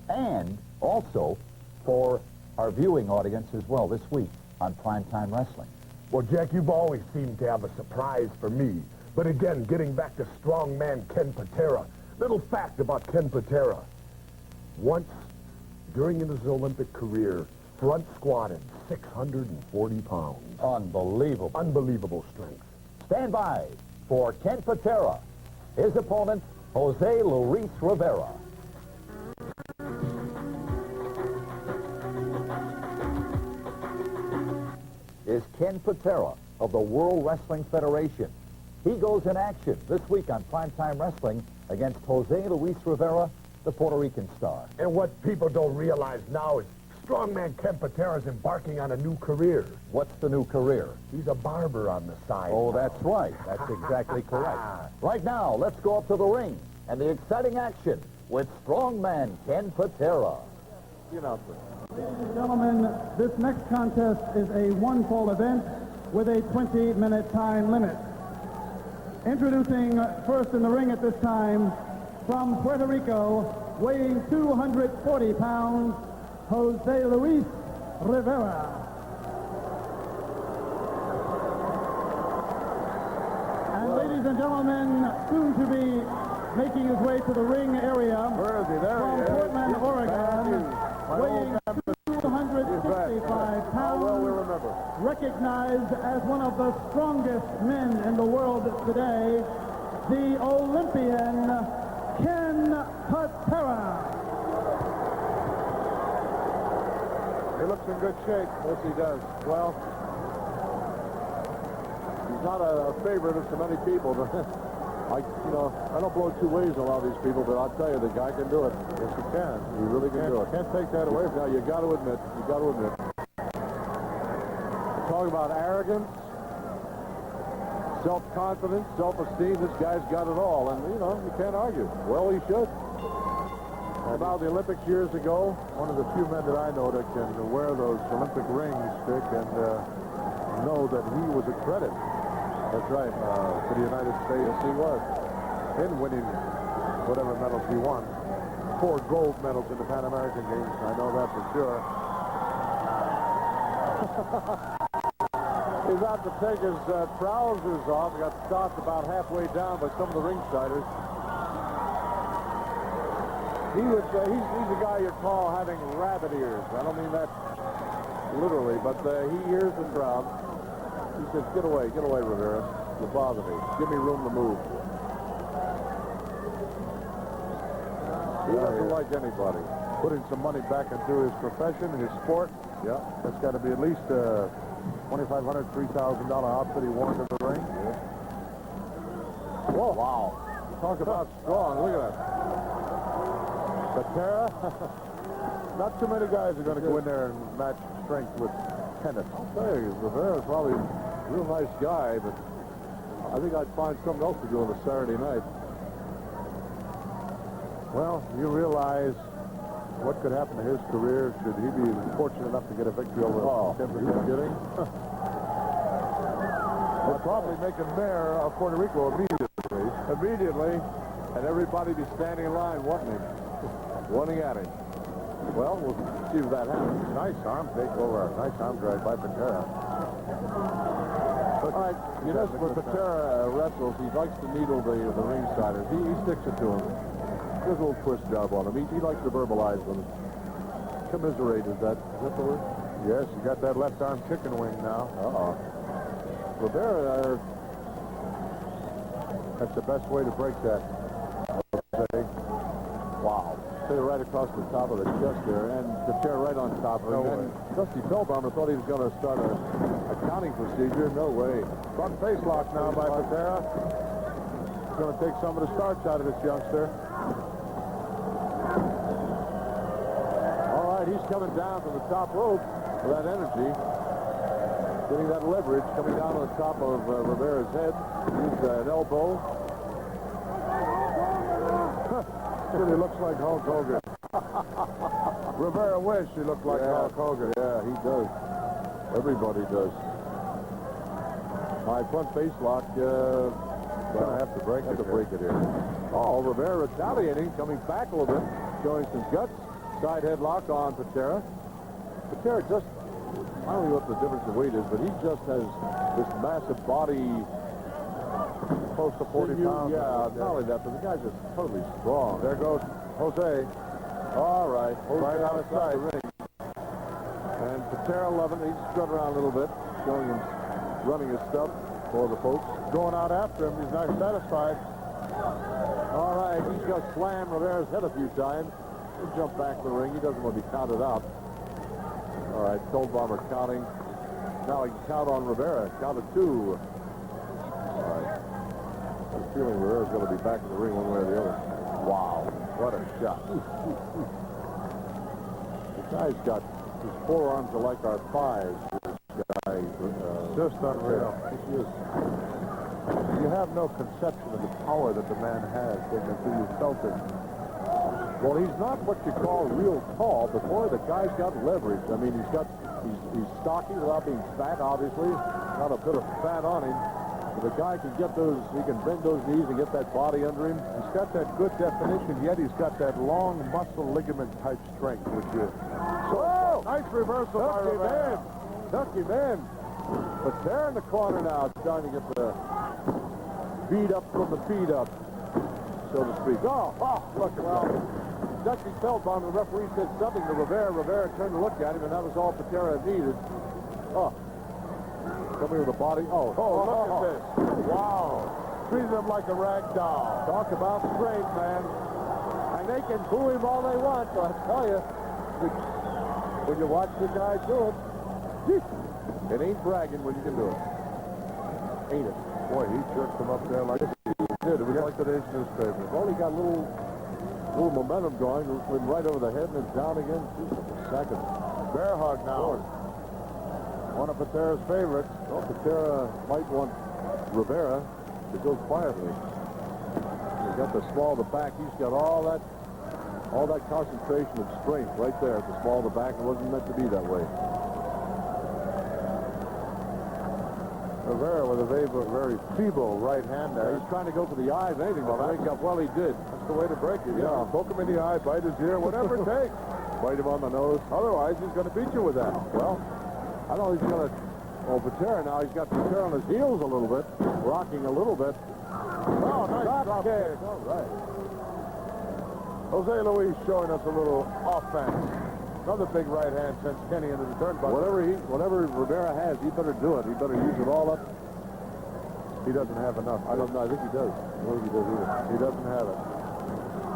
and also for our viewing audience as well this week on Primetime Wrestling. Well, Jack, you've always seemed to have a surprise for me. But again, getting back to strongman Ken Patera, little fact about Ken Patera. Once, during his Olympic career, front squatted 640 pounds. Unbelievable. Unbelievable strength. Stand by for Ken Patera. His opponent, Jose Luis Rivera. Is Ken Patera of the World Wrestling Federation. He goes in action this week on Primetime Wrestling against Jose Luis Rivera, the Puerto Rican star. And what people don't realize now is strongman Ken Patera is embarking on a new career. What's the new career? He's a barber on the side. Oh, that's right. That's exactly correct. Right now, let's go up to the ring and the exciting action with strongman Ken Patera. You know, Ladies and gentlemen, this next contest is a one-fall event with a 20-minute time limit. Introducing first in the ring at this time, from Puerto Rico, weighing 240 pounds, Jose Luis Rivera. And ladies and gentlemen, soon to be making his way to the ring area where is he? There from he is. Portland, Oregon, weighing 265 pounds, well, we remember. recognized as one of the strongest men in the world today, the Olympian Ken Patera. He looks in good shape. Yes, he does. Well, he's not a favorite of so many people. I don't blow two ways on a lot of these people, but I'll tell you, the guy can do it. Yes, he can. He really can do it. Can't take that away. Now, you got to admit. Talking about arrogance, self-confidence, self-esteem, this guy's got it all, and, you can't argue. Well, he should. About the Olympics years ago, one of the few men that I know that can wear those Olympic rings, Dick, and know that he was a credit. That's right, to the United States. Yes, he was. In winning whatever medals he won. 4 gold medals in the Pan American Games. I know that for sure. He's out to take his trousers off. He got stopped about halfway down by some of the ringsiders. He's a guy you call having rabbit ears. I don't mean that literally, but he hears the crowd. He says, get away, Rivera. You bother me. Give me room to move. He doesn't like anybody. Putting some money back into his profession, his sport. Yeah, that's got to be at least $2,500, $3,000 outfit he wore to the ring. Yeah. Whoa. Wow. Talk about strong. Look at that. Patera. Not too many guys are going to go in there and match strength with Kenneth. I'll tell you, Rivera's probably a real nice guy, but I think I'd find something else to do on a Saturday night. Well, you realize what could happen to his career should he be fortunate enough to get a victory over Tim. Are you kidding? They'd probably make him mayor of Puerto Rico immediately, and everybody be standing in line wanting him, wanting at him. Well, we'll see if that happens. Nice arm takeover, nice arm drag by Patera. All right, you know, when Patera wrestles, he likes to needle the ringsiders. He sticks it to him. There's a little twist job on him. He likes to verbalize them. Commiserate, is that the word? Yes, you got that left arm chicken wing now. Rivera, that's the best way to break that. Wow. Stay right across the top of the chest there, and the chair right on top of him. And Dusty Feldbaumer thought he was going to start a counting procedure. No way. Front face lock now by Patera. He's going to take some of the starch out of this youngster. All right, he's coming down from the top rope with that energy. Getting that leverage, coming down on the top of Rivera's head. Use an elbow. Really looks like Hulk Hogan. Rivera wished he looked like Hulk Hogan. Yeah, he does. Everybody does. My front face lock, gonna have to break it here. Oh, Rivera retaliating, coming back a little bit, showing some guts. Side headlock on Patera. Patera just, I don't know what the difference in weight is, but he just has this massive body. Close to 40 pounds. Yeah, not only that, but the guy's just totally strong. There goes Jose. All right. Right on his side. And Patera 11, he's strutting around a little bit, showing him running his stuff for the folks. Going out after him, he's not satisfied. All right, he's got slammed Rivera's head a few times. He'll jump back to the ring. He doesn't want to be counted out. All right, Feldbaumer counting. Now he can count on Rivera. Count of 2. All right. I'm feeling Rivera's going to be back in the ring one way or the other. Wow, what a shot. The guy's got, his forearms are like our thighs. This guy, just unreal. You have no conception of the power that the man has until you felt it. Well, he's not what you call real tall, but boy, the guy's got leverage. I mean, he's stocky without being fat, obviously. Not a bit of fat on him. The guy can get those, he can bend those knees and get that body under him. He's got that good definition, yet he's got that long muscle ligament type strength, which is... So, nice reversal by Rivera. Ducky man. But they're in the corner now, trying to get the beat up from the feet up, so to speak. Oh, look at that. Dusty Feldbaumer, the referee said something to Rivera. Rivera turned to look at him, and that was all Patera needed. Oh. Coming with a body. Oh, look at this. Wow. Treated him like a rag doll. Talk about strength, man. And they can boo him all they want, but I tell you, when you watch the guy do it, it ain't bragging when you can do it. Ain't it? Boy, he jerked him up there like he did. It was like today's newspaper. Well, he got a little momentum going. Went right over the head and then down again. Second. Bear hug now. One of Patera's favorites. Well, Patera might want Rivera to go quietly. He's got the small of the back. He's got all that concentration of strength right there at the small of the back. It wasn't meant to be that way. Rivera with a very feeble right hand there. He's trying to go for the eyes, anything to break up. Well, he did. That's the way to break it. Yeah. Poke him in the eye, bite his ear, whatever it takes. Bite him on the nose. Otherwise, he's going to beat you with that. Well, I know he's going to... Oh, Patera now. He's got Patera on his heels a little bit. Rocking a little bit. Oh, nice drop kick. All right. Jose Luis showing us a little offense. Another big right hand sends Kenny into the turnbuckle. Whatever Rivera has, he better do it. He better use it all up. He doesn't have enough. I don't know. I think he does. I don't think he does either. He doesn't have it.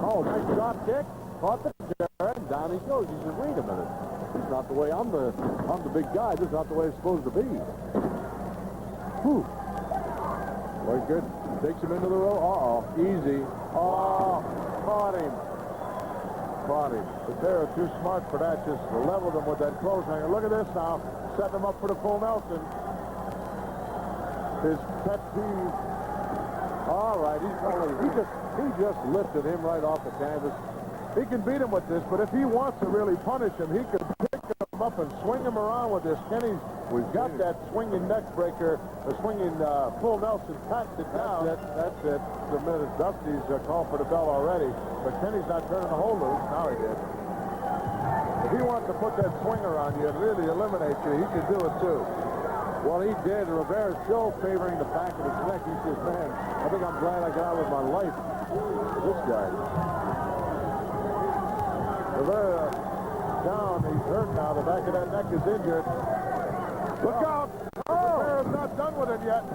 Oh, nice drop kick. Caught the chair, and down he goes. He says, wait a minute. This is not the way. I'm the big guy. This is not the way it's supposed to be. Whew. Very good. Takes him into the row. Uh-oh. Easy. Oh, caught him. Caught him. But they're too smart for that. Just leveled him with that clothes hanger. Look at this now. Setting him up for the full Nelson. His pet peeve All right, he just lifted him right off the canvas. He can beat him with this, but if he wants to really punish him, he could pick him up and swing him around with this. We've got that swinging neck breaker, the swinging full Nelson patented down. That's it. The minute Dusty's called for the bell already, but Kenny's not turning the hole loose. Now he did. If he wants to put that swinger on you and really eliminate you, he can do it too. Well, he did. Rivera's still favoring the back of his neck. He says, man, I think I'm glad I got out with my life. This guy. Rivera down. He's hurt now. The back of that neck is injured. Look out. Rivera's not done with it yet.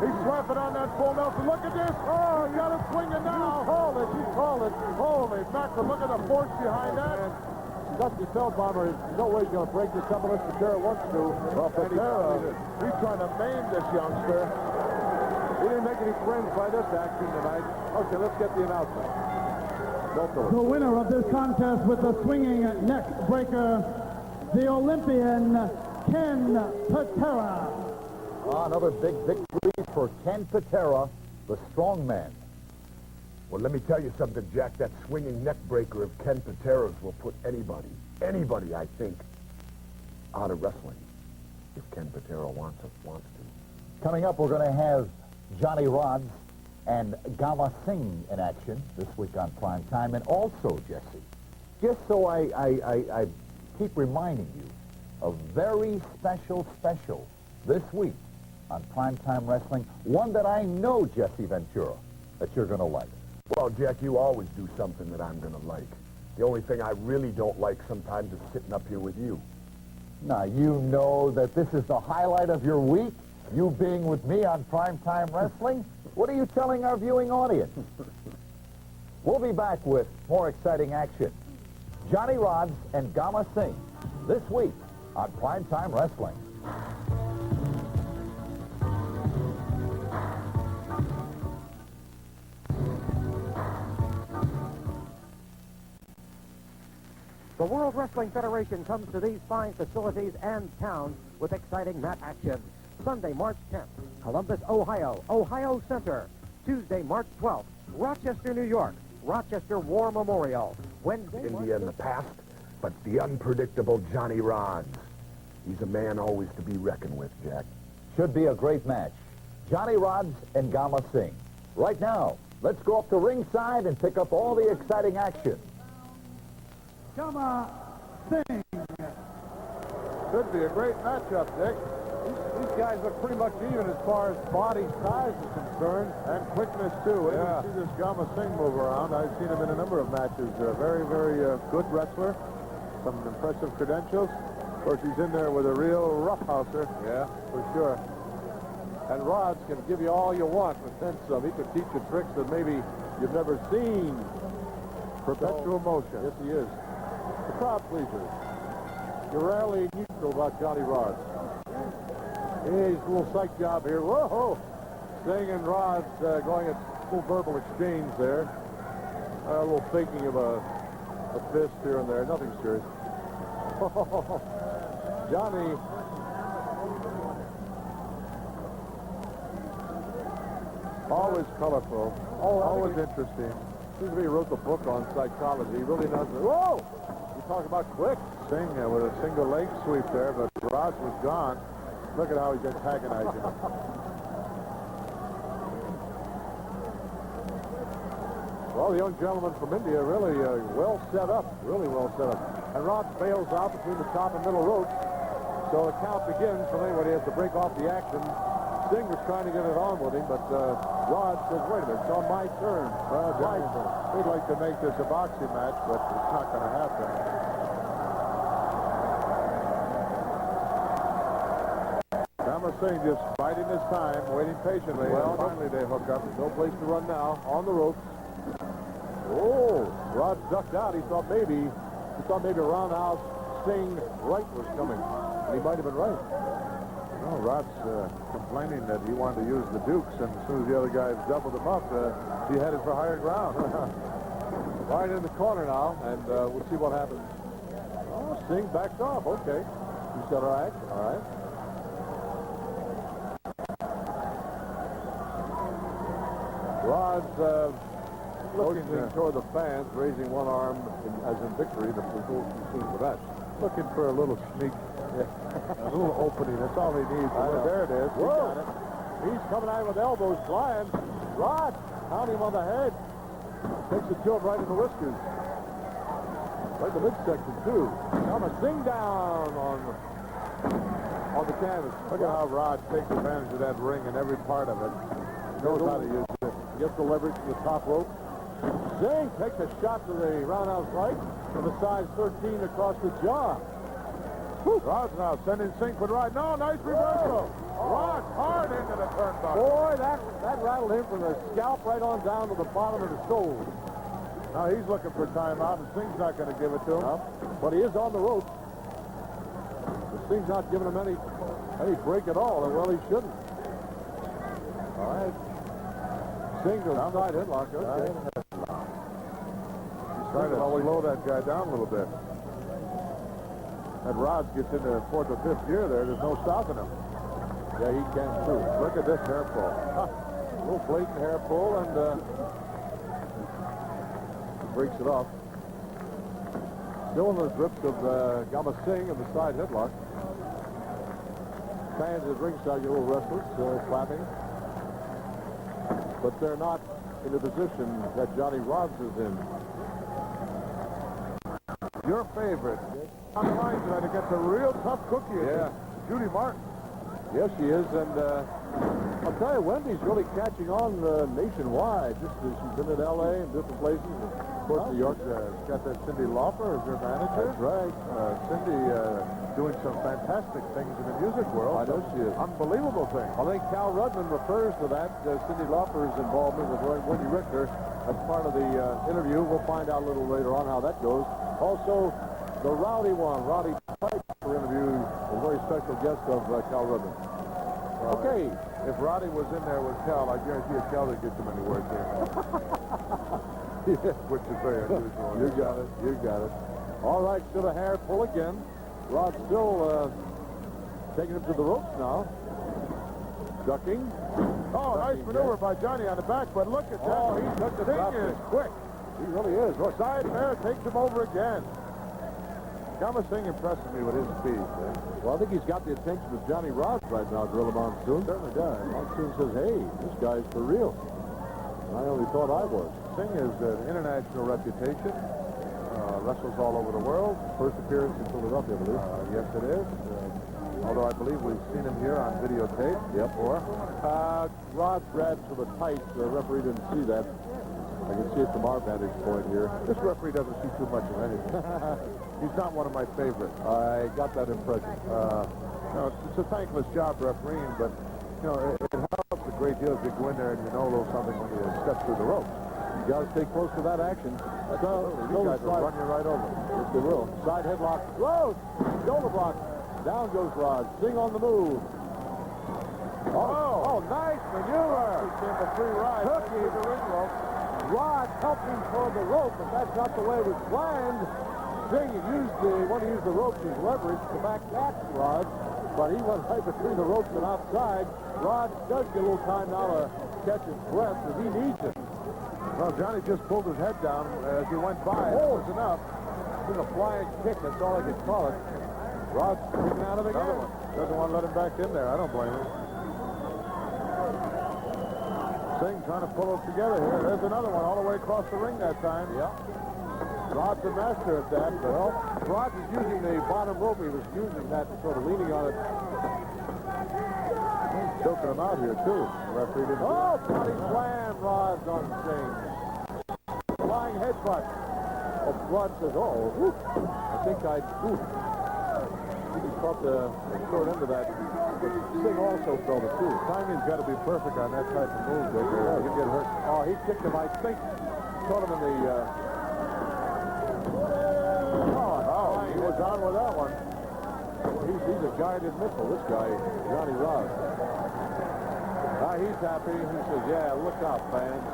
He's slapping on that full Nelson. Look at this. Oh, he got it swinging now. You called it. Holy mackerel. Look at the force behind that. Dusty Feldbaumer, there's no way he's going to break this up unless Patera wants to. Well, Patera, he's trying to maim this youngster. He didn't make any friends by this action tonight. Okay, let's get the announcement. The winner of this contest with the swinging neck breaker, the Olympian Ken Patera. Another big victory for Ken Patera, the strong man. Well, let me tell you something, Jack. That swinging neck breaker of Ken Patera's will put anybody, I think, out of wrestling. If Ken Patera wants to. Coming up, we're going to have Johnny Rods and Gama Singh in action this week on Prime Time. And also, Jesse, just so I keep reminding you, a very special this week on Prime Time Wrestling, one that I know, Jesse Ventura, that you're going to like. Well, Jack, you always do something that I'm going to like. The only thing I really don't like sometimes is sitting up here with you. Now, you know that this is the highlight of your week, you being with me on Primetime Wrestling. What are you telling our viewing audience? We'll be back with more exciting action. Johnny Rods and Gama Singh this week on Primetime Wrestling. The World Wrestling Federation comes to these fine facilities and towns with exciting mat action. Sunday, March 10th, Columbus, Ohio, Ohio Center. Tuesday, March 12th, Rochester, New York, Rochester War Memorial. Wednesday, India in the past, but the unpredictable Johnny Rods. He's a man always to be reckoned with, Jack. Should be a great match. Johnny Rods and Gama Singh. Right now, let's go up to ringside and pick up all the exciting action. Gama Singh. Could be a great matchup, Dick. These guys look pretty much even as far as body size is concerned. And quickness, too. Yeah. You see this Gama Singh move around. I've seen him in a number of matches. Very, very good wrestler. Some impressive credentials. Of course, he's in there with a real roughhouser. Yeah, for sure. And Rods can give you all you want, but then some. He could teach you tricks that maybe you've never seen. Perpetual motion. Yes, he is. The crowd pleaser. You're rarely neutral about Johnny Rods. He's a little psych job here. Whoa! Singh and Rods going at full verbal exchange there. A little faking of a fist here and there. Nothing serious. Johnny. Always colorful. Always interesting. Seems to me he wrote the book on psychology. He really knows it. Whoa! You talk about quick. Singh with a single leg sweep there, but Rods was gone. Look at how he's antagonizing him. Well, the young gentleman from India really well set up. Really well set up. And Rods bails out between the top and middle ropes. So the count begins for anybody has to break off the action. Singh was trying to get it on with him, but Rods says, wait a minute, it's on my turn. We'd like to make this a boxing match, but it's not going to happen. Gama Singh just biding his time, waiting patiently. Well, finally they hook up. No place to run now. On the ropes. Oh, Rods ducked out. He thought maybe a roundhouse Singh right was coming. And he might have been right. Well, Rods complaining that he wanted to use the Dukes, and as soon as the other guys doubled him up, he headed for higher ground. Right in the corner now, and we'll see what happens. Oh, Singh backs off. Okay. He said, all right, all right. Rod's looking toward the fans, raising one arm as in victory. The people seen for that. Looking for a little sneak, a little opening. That's all he needs. There it is. He got it. He's coming out with elbows flying. Rod, pound him on the head. Takes the job right in the whiskers. Right in the midsection, too. Now a sing down on the canvas. Look at how Rod takes advantage of that ring and every part of it. He knows how to use it. Gets the leverage to the top rope. Zing takes a shot to the roundhouse right from the size 13 across the jaw. Rod's now sending Sink with Rod. No, nice reversal. Rod hard into the turnbuckle. Boy, that rattled him from the scalp right on down to the bottom of the soul. Now he's looking for timeout, and Sing's not going to give it to him. But he is on the ropes. The Sting's not giving him any break at all, and well, he shouldn't. All right. Sting to the side headlock. Okay. He's trying to slow that guy down a little bit. That Rod gets into fourth or fifth gear there. There's no stopping him. Yeah, he can too. Look at this hair pull. A little blatant hair pull, and breaks it off. Still in the grips of Gama Singh and the side headlock. Fans at ringside get a little restless, clapping. But they're not in the position that Johnny Rods is in. Your favorite. On the line tonight against a real tough cookie. Yeah. Judy Martin. Yes, she is, and I'll tell you, Wendy's really catching on nationwide. Just as she's been in L.A. and different places. Of course, New York. She's got that Cindy Lauper as her manager. That's right. Cindy doing some fantastic things in the music world. I know she is. Unbelievable things. I think Cal Rudman refers to that, Cindy Lauper's involvement with Wendy Richter as part of the interview. We'll find out a little later on how that goes. Also, the Rowdy one, Roddy Piper interview, a very special guest of Cal Rudman. Okay. If Roddy was in there with Cal, I guarantee you Cal would get too many words in. Yeah. Which is very unusual. You got it. You got it. All right, to the hair pull again. Rod still taking him to the ropes now. Ducking. Oh, nice maneuver by Johnny on the back, but look at that. Oh, he took the drop Sting is kick. quick. He really is. Look. Side fair takes him over again. Gama Singh impresses me with his speed. Well, I think he's got the attention of Johnny Rods right now, Gorilla Monsoon. Certainly does. Monsoon says, hey, this guy's for real. I only thought I was. Singh has an international reputation. Wrestles all over the world. First appearance in Philadelphia, I believe. Yes, it is. Although I believe we've seen him here on videotape. Yep. Before. Rod grabbed for the tights. The referee didn't see that. I can see it from our vantage point here. This referee doesn't see too much of anything. He's not one of my favorites. I got that impression. It's a thankless job refereeing, but it helps a great deal if you go in there and you know a little something when you step through the ropes. You got to stay close to that action. These guys will run you right over. Yes, they will. Side headlock. Whoa! Shoulder block. Down goes Rod. Sting on the move. Oh, nice maneuver. He came a free ride. Cookie. The ring rope. Rod helped him toward the rope, but that's not the way it was planned. Sting wanted to use the ropes as leverage to back catch Rod, but he went right between the ropes and outside. Rod does get a little time now to catch his breath, because he needs it. Well, Johnny just pulled his head down as he went by. Oh. That was enough. It's a flying kick, that's all I can call it. Rod's kicking out of it Another again. one. Doesn't want to let him back in there. I don't blame him. Singh trying to pull it together here. There's another one all the way across the ring that time. Yeah. Rod's a master at that. Well, Rod is using the bottom rope. He was using that, sort of leaning on it. Choking him out here, too. The referee didn't. Oh, body slam, Rod's on Sting. Flying headbutt. Oh, Rod says, oh, whoop. I think he caught the short end of that. But Sting also felt it, too. Timing's got to be perfect on that type of move, Dick, or you get hurt. Oh, he kicked him, I think. Caught him in the... Oh, he was on with that one. He's a guided missile, this guy, Johnny Rod. He's happy. He says, yeah, look out, fans.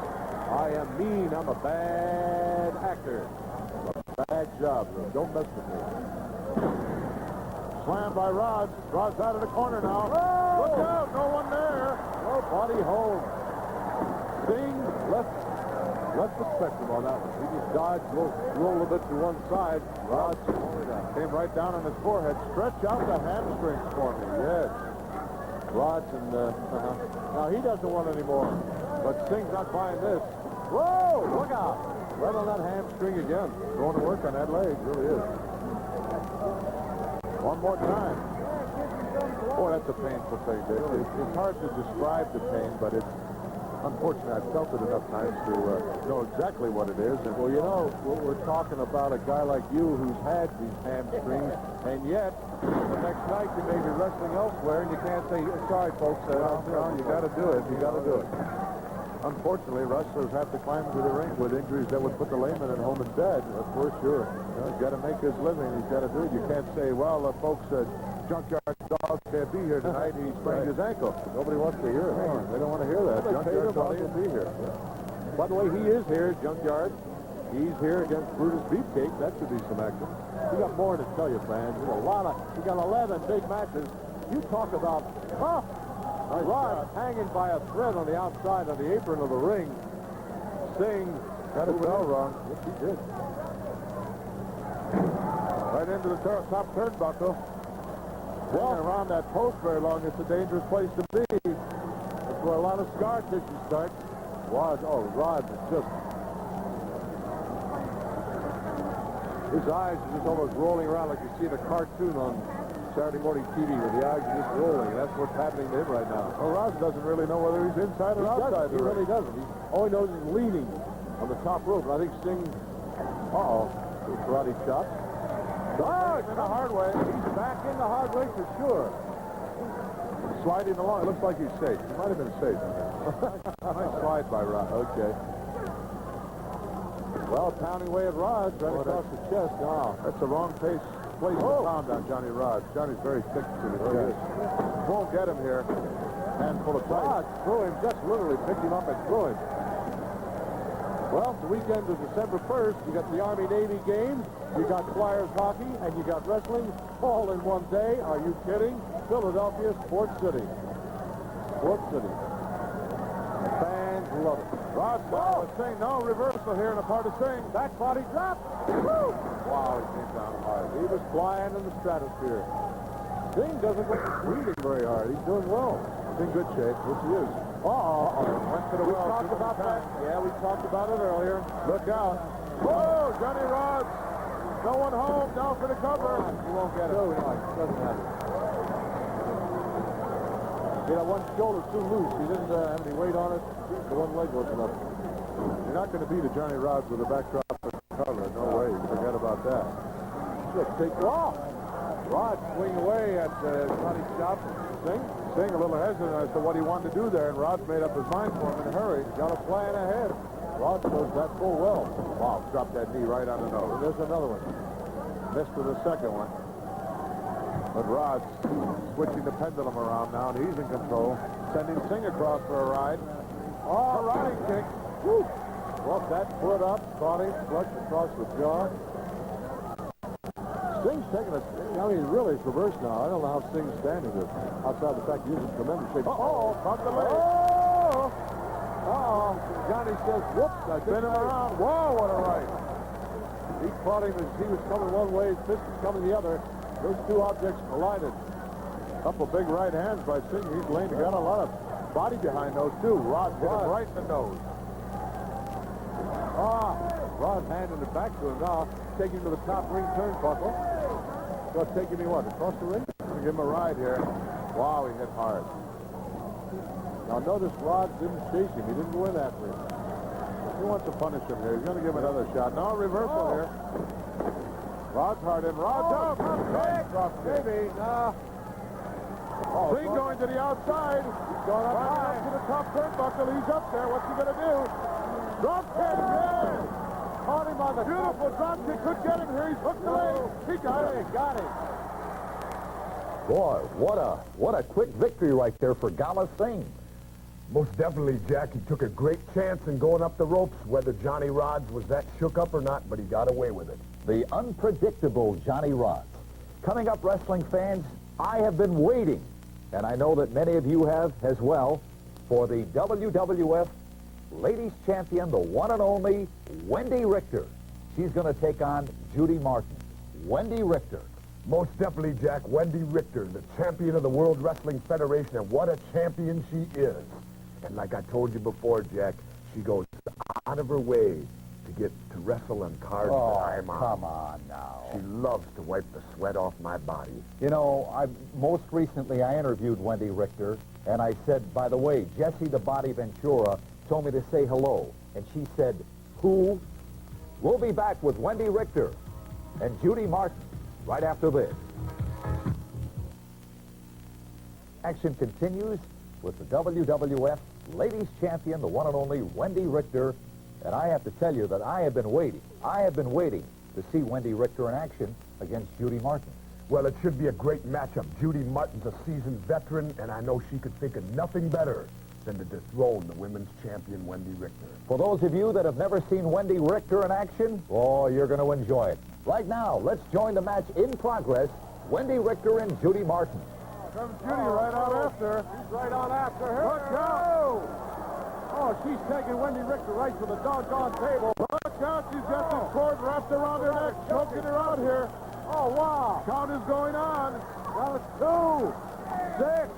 I am mean. I'm a bad actor. A bad job. Don't mess with me. Slammed by Rod. Rod's out of the corner now. Oh! Look out, no one there. Oh, body hold. Sting left the spectrum on that one. He just dodged, rolled a bit to one side. Rod came right down on his forehead. Stretch out the hamstrings for me. Yes. Rod's and now he doesn't want any more. But Singh's not buying this. Whoa! Look out! Right on that hamstring again. Going to work on that leg. Really is. One more time. Boy, that's a painful thing, Dick. It's hard to describe the pain, but it's unfortunate. I've felt it enough times to know exactly what it is. And, well, you know, we're talking about a guy like you who's had these hamstrings, and yet the next night you may be wrestling elsewhere, and you can't say, sorry, folks, you got to do it. You got to do it. Unfortunately, wrestlers have to climb into the ring with injuries that would put the layman at home in bed. That's for sure. You know, he's got to make his living. He's got to do it. You can't say, well, folks, Junkyard Dog can't be here tonight. He sprained his ankle. Nobody wants to hear it. They don't want to hear that. Junkyard Dog can't be here. By the way, he is here, Junkyard. He's here against Brutus Beefcake. That should be some action. We got more to tell you, fans. We got 11 big matches. You talk about, Rod hanging by a thread on the outside of the apron of the ring. Singh got it all wrong. Yes, he did. Right into the top turnbuckle. Well, around that post very long, it's a dangerous place to be. That's where a lot of scar tissue starts. Rod is just... His eyes are just almost rolling around like you see in a cartoon on Saturday morning TV where the eyes are just rolling. That's what's happening to him right now. Well, Rod doesn't really know whether he's inside or outside. He really doesn't. All he knows is leaning on the top rope. And I think Singh... karate chop. In the hard way. He's back in the hard way for sure. Sliding along. It looks like he's safe. He might have been safe. Nice slide by Rod. Okay. Well, pounding away at Rod, right across the chest. Oh, that's the wrong place to pound on Johnny Rod. Johnny's very thick to the chest. Won't get him here. Handful of Rod threw him, just literally picked him up and threw him. Well, the weekend of December 1st, you got the Army-Navy game, you got Flyers hockey, and you got wrestling all in one day. Are you kidding? Philadelphia, Sports City. Sports City. Fans love it. Rod was saying, no reversal here in a part of Singh. Back body drop. Woo! Wow, he came down hard. He was flying in the stratosphere. Singh doesn't look breathing very hard. He's doing well. He's in good shape, which he is. Went to the well. We talked about that. Yeah, we talked about it earlier. Look out. Whoa, Johnny Rods. No one home. Down for the cover. He won't get it. No, he doesn't have it. He had one shoulder too loose. He didn't have any weight on it. The one leg wasn't up. You're not going to beat a Johnny Rods with a backdrop and cover. No way. Forget about that. Just take off. Rod swing away at Johnny's shop. Singh a little hesitant as to what he wanted to do there, and Rod's made up his mind for him in a hurry. Got a plan ahead. Rod knows that full well. Wow, dropped that knee right on the nose. And there's another one. Missed with the second one. But Rod's switching the pendulum around now, and he's in control. Sending Singh across for a ride. Oh, riding kick. Woo! Well, that foot up, caught him, flushed across the jaw. Singh's taking a... I mean, really, it's reversed now. I don't know how Singh's standing there. Outside the fact he's in tremendous shape. Caught the leg. Johnny says, whoops, I spin him around. Whoa, what a right. He caught him as he was coming one way, his fist was coming the other. Those two objects collided. Couple big right hands by Singh. He's laying. He got a lot of body behind those two. Rod hit him right in the nose. Rod handing it back to him now. Taking him to the top ring turnbuckle. So it's taking me what? Across the ring? I'm going to give him a ride here. Wow, he hit hard. Now notice Rod didn't chase him. He didn't go in after him. He wants to punish him here. He's going to give him another shot. Now reversal here. Rod's hard in. Rod's up. Drop maybe. Singh going to the outside. He's going up high. To the top turnbuckle. He's up there. What's he going to do? Drop kick. Yeah. Caught him on the beautiful drop kick. Could get him here. He's hooked the leg. He got it. Got it. Boy, what a quick victory right there for Gala Singh. Most definitely, Jack. He took a great chance in going up the ropes, whether Johnny Rods was that shook up or not, but he got away with it. The unpredictable Johnny Rods. Coming up, wrestling fans, I have been waiting, and I know that many of you have as well, for the WWF ladies champion, the one and only Wendy Richter. She's going to take on Judy Martin. Wendy Richter. Most definitely, Jack. Wendy Richter, the champion of the World Wrestling Federation, and what a champion she is. And like I told you before, Jack, she goes out of her way to get to wrestle on cards that I'm on. Come on now. She loves to wipe the sweat off my body. You know, most recently I interviewed Wendy Richter, and I said, by the way, Jesse the Body Ventura told me to say hello. And she said, who? We'll be back with Wendy Richter and Judy Martin right after this. Action continues with the WWF Ladies Champion, the one and only Wendy Richter. And I have to tell you that I have been waiting. I have been waiting to see Wendy Richter in action against Judy Martin. Well, it should be a great matchup. Judy Martin's a seasoned veteran, and I know she could think of nothing better than to dethrone the women's champion, Wendy Richter. For those of you that have never seen Wendy Richter in action, oh, you're going to enjoy it. Right now, let's join the match in progress, Wendy Richter and Judy Martin. Comes Judy right on after. She's right on after her. Look out! Oh, she's taking Wendy Richter right to the doggone table. Look out, she's got the cord wrapped around her neck, choking her out here. Oh, wow. Count is going on. Now it's 2, 6.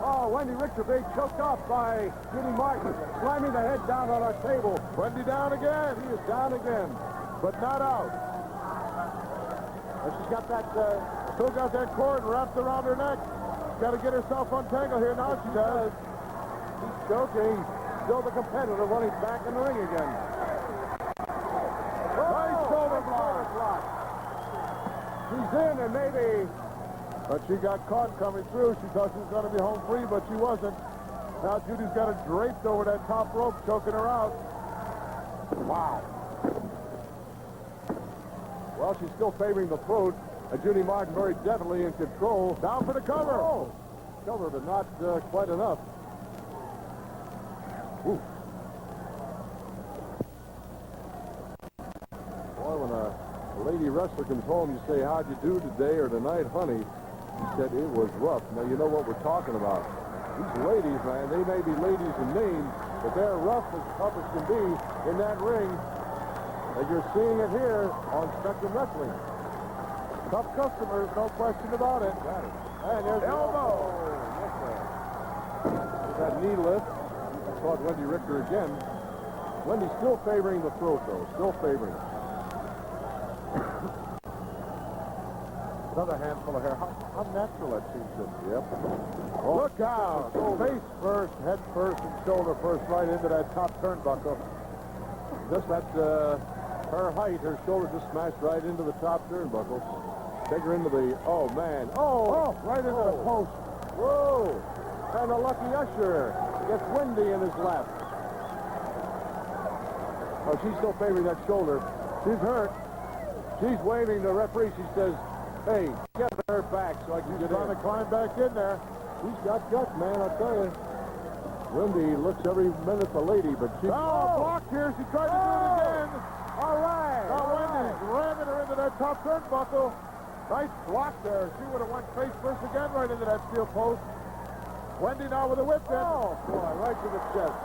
Oh, Wendy Richter being choked off by Judy Martin, slamming the head down on our table. Wendy down again. He is down again, but not out. And she's got that, still got that cord wrapped around her neck. She's got to get herself untangled here. Now she does. She's choking. Still the competitor running back in the ring again. Nice shoulder block. She's in and maybe, but she got caught coming through. She thought she was going to be home free, but she wasn't. Now Judy's got her draped over that top rope, choking her out. Wow. Well, she's still favoring the throat. Judy Martin very definitely in control. Down for the cover. Oh, cover, but not quite enough. Ooh. Boy, when a lady wrestler comes home, you say, how'd you do today or tonight, honey? She said, it was rough. Now, you know what we're talking about. These ladies, man, they may be ladies in name, but they're rough as tough as can be in that ring. And you're seeing it here on Spectrum Wrestling. Tough customers, no question about it. Got it. And there's the elbow. Yes, sir. There's that knee lift. I caught Wendy Richter again. Wendy's still favoring the throat, though. Still favoring it. Another handful of hair. How natural that seems to be. Yep. Oh, look out. Face first, head first, and shoulder first, right into that top turnbuckle. Just that, her height, her shoulder just smashed right into the top turnbuckle. Take her into the, oh, man. Oh, right into the post. Whoa. And the lucky usher gets Wendy in his lap. Oh, she's still favoring that shoulder. She's hurt. She's waving the referee. She says, hey, get her back so I can get in. She's trying to climb back in there. She's got guts, man, I'll tell you. Wendy looks every minute the lady, but she... Oh, blocked here. She tried to do it again. All right. Now Wendy's ramming her into that top turnbuckle. Nice block there. She would have went face first again right into that steel post. Wendy now with a whip in. Oh, boy, right to the chest.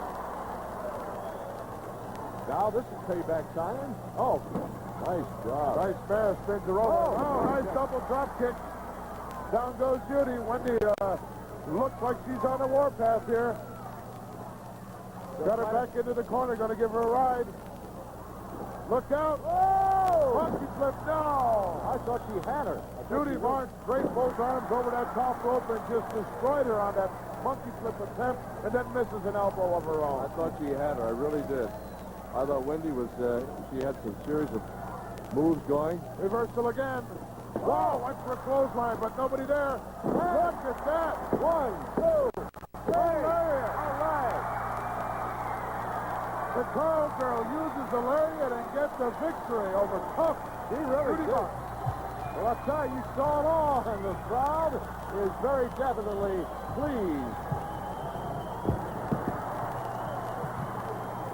Now this is payback time. Oh, nice job. Nice bear spins her over. Oh, nice double drop kick. Down goes Judy. Wendy looks like she's on a warpath here. Got her back into the corner. Going to give her a ride. Look out. Oh! Monkey flip. No. I thought she had her. Judy Martin straight both arms over that top rope and just destroyed her on that monkey flip attempt and then misses an elbow of her own. I thought she had her. I really did. I thought Wendy was, she had some series of moves going. Reversal again. Wow, went for a clothesline, but nobody there. Look at that. 1, 2, 3. All right. The Carl girl uses the lariat and gets the victory over tough. He really did. Well, I'll tell you, you saw it all, and the crowd is very definitely pleased.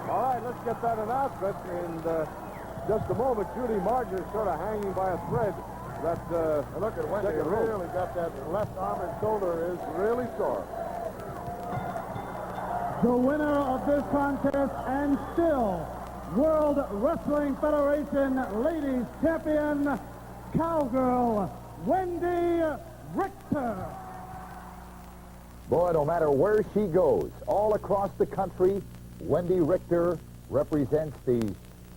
All right, let's get that announcement in just a moment. Judy Martin is sort of hanging by a thread. That look at Wendy really got that left arm and shoulder is really sore. the winner of this contest and still World Wrestling Federation Ladies Champion, Cowgirl Wendy Richter. Boy, no matter where she goes, all across the country, Wendy Richter represents the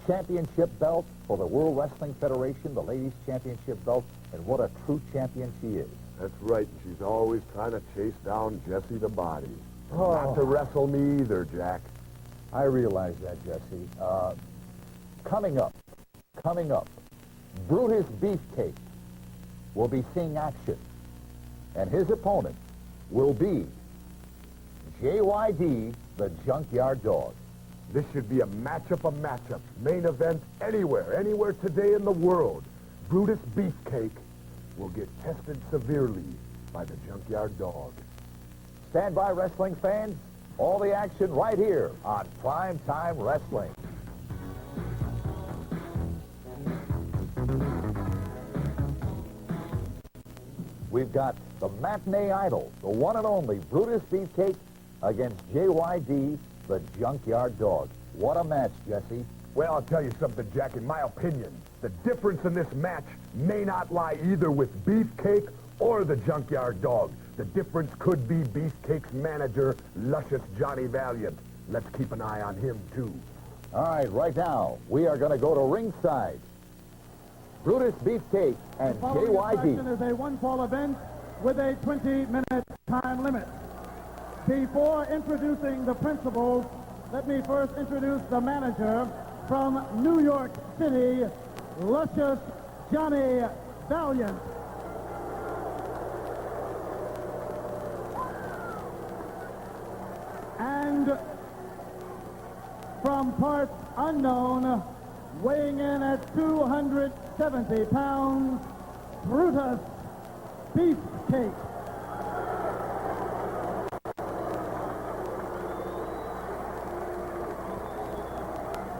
championship belt for the World Wrestling Federation, the Ladies Championship belt, and what a true champion she is. That's right. She's always trying to chase down Jesse the Body. Not to wrestle me either, Jack. I realize that, Jesse. Coming up, Brutus Beefcake will be seeing action, and his opponent will be JYD, the Junkyard Dog. This should be a matchup of matchups. Main event anywhere today in the world. Brutus Beefcake will get tested severely by the Junkyard Dog. Stand by, wrestling fans. All the action right here on Prime Time Wrestling. We've got the matinee idol, the one and only Brutus Beefcake against JYD, the Junkyard Dog. What a match, Jesse. Well, I'll tell you something, Jack. In my opinion, the difference in this match may not lie either with Beefcake or the Junkyard Dog. The difference could be Beefcake's manager, Luscious Johnny Valiant. Let's keep an eye on him, too. All right now, we are going to go to ringside. Brutus Beefcake and The following session JYD. is a one-fall event with a 20-minute time limit. Before introducing the principals, let me first introduce the manager from New York City, Luscious Johnny Valiant. And from parts unknown, weighing in at 270 pounds, Brutus Beefcake.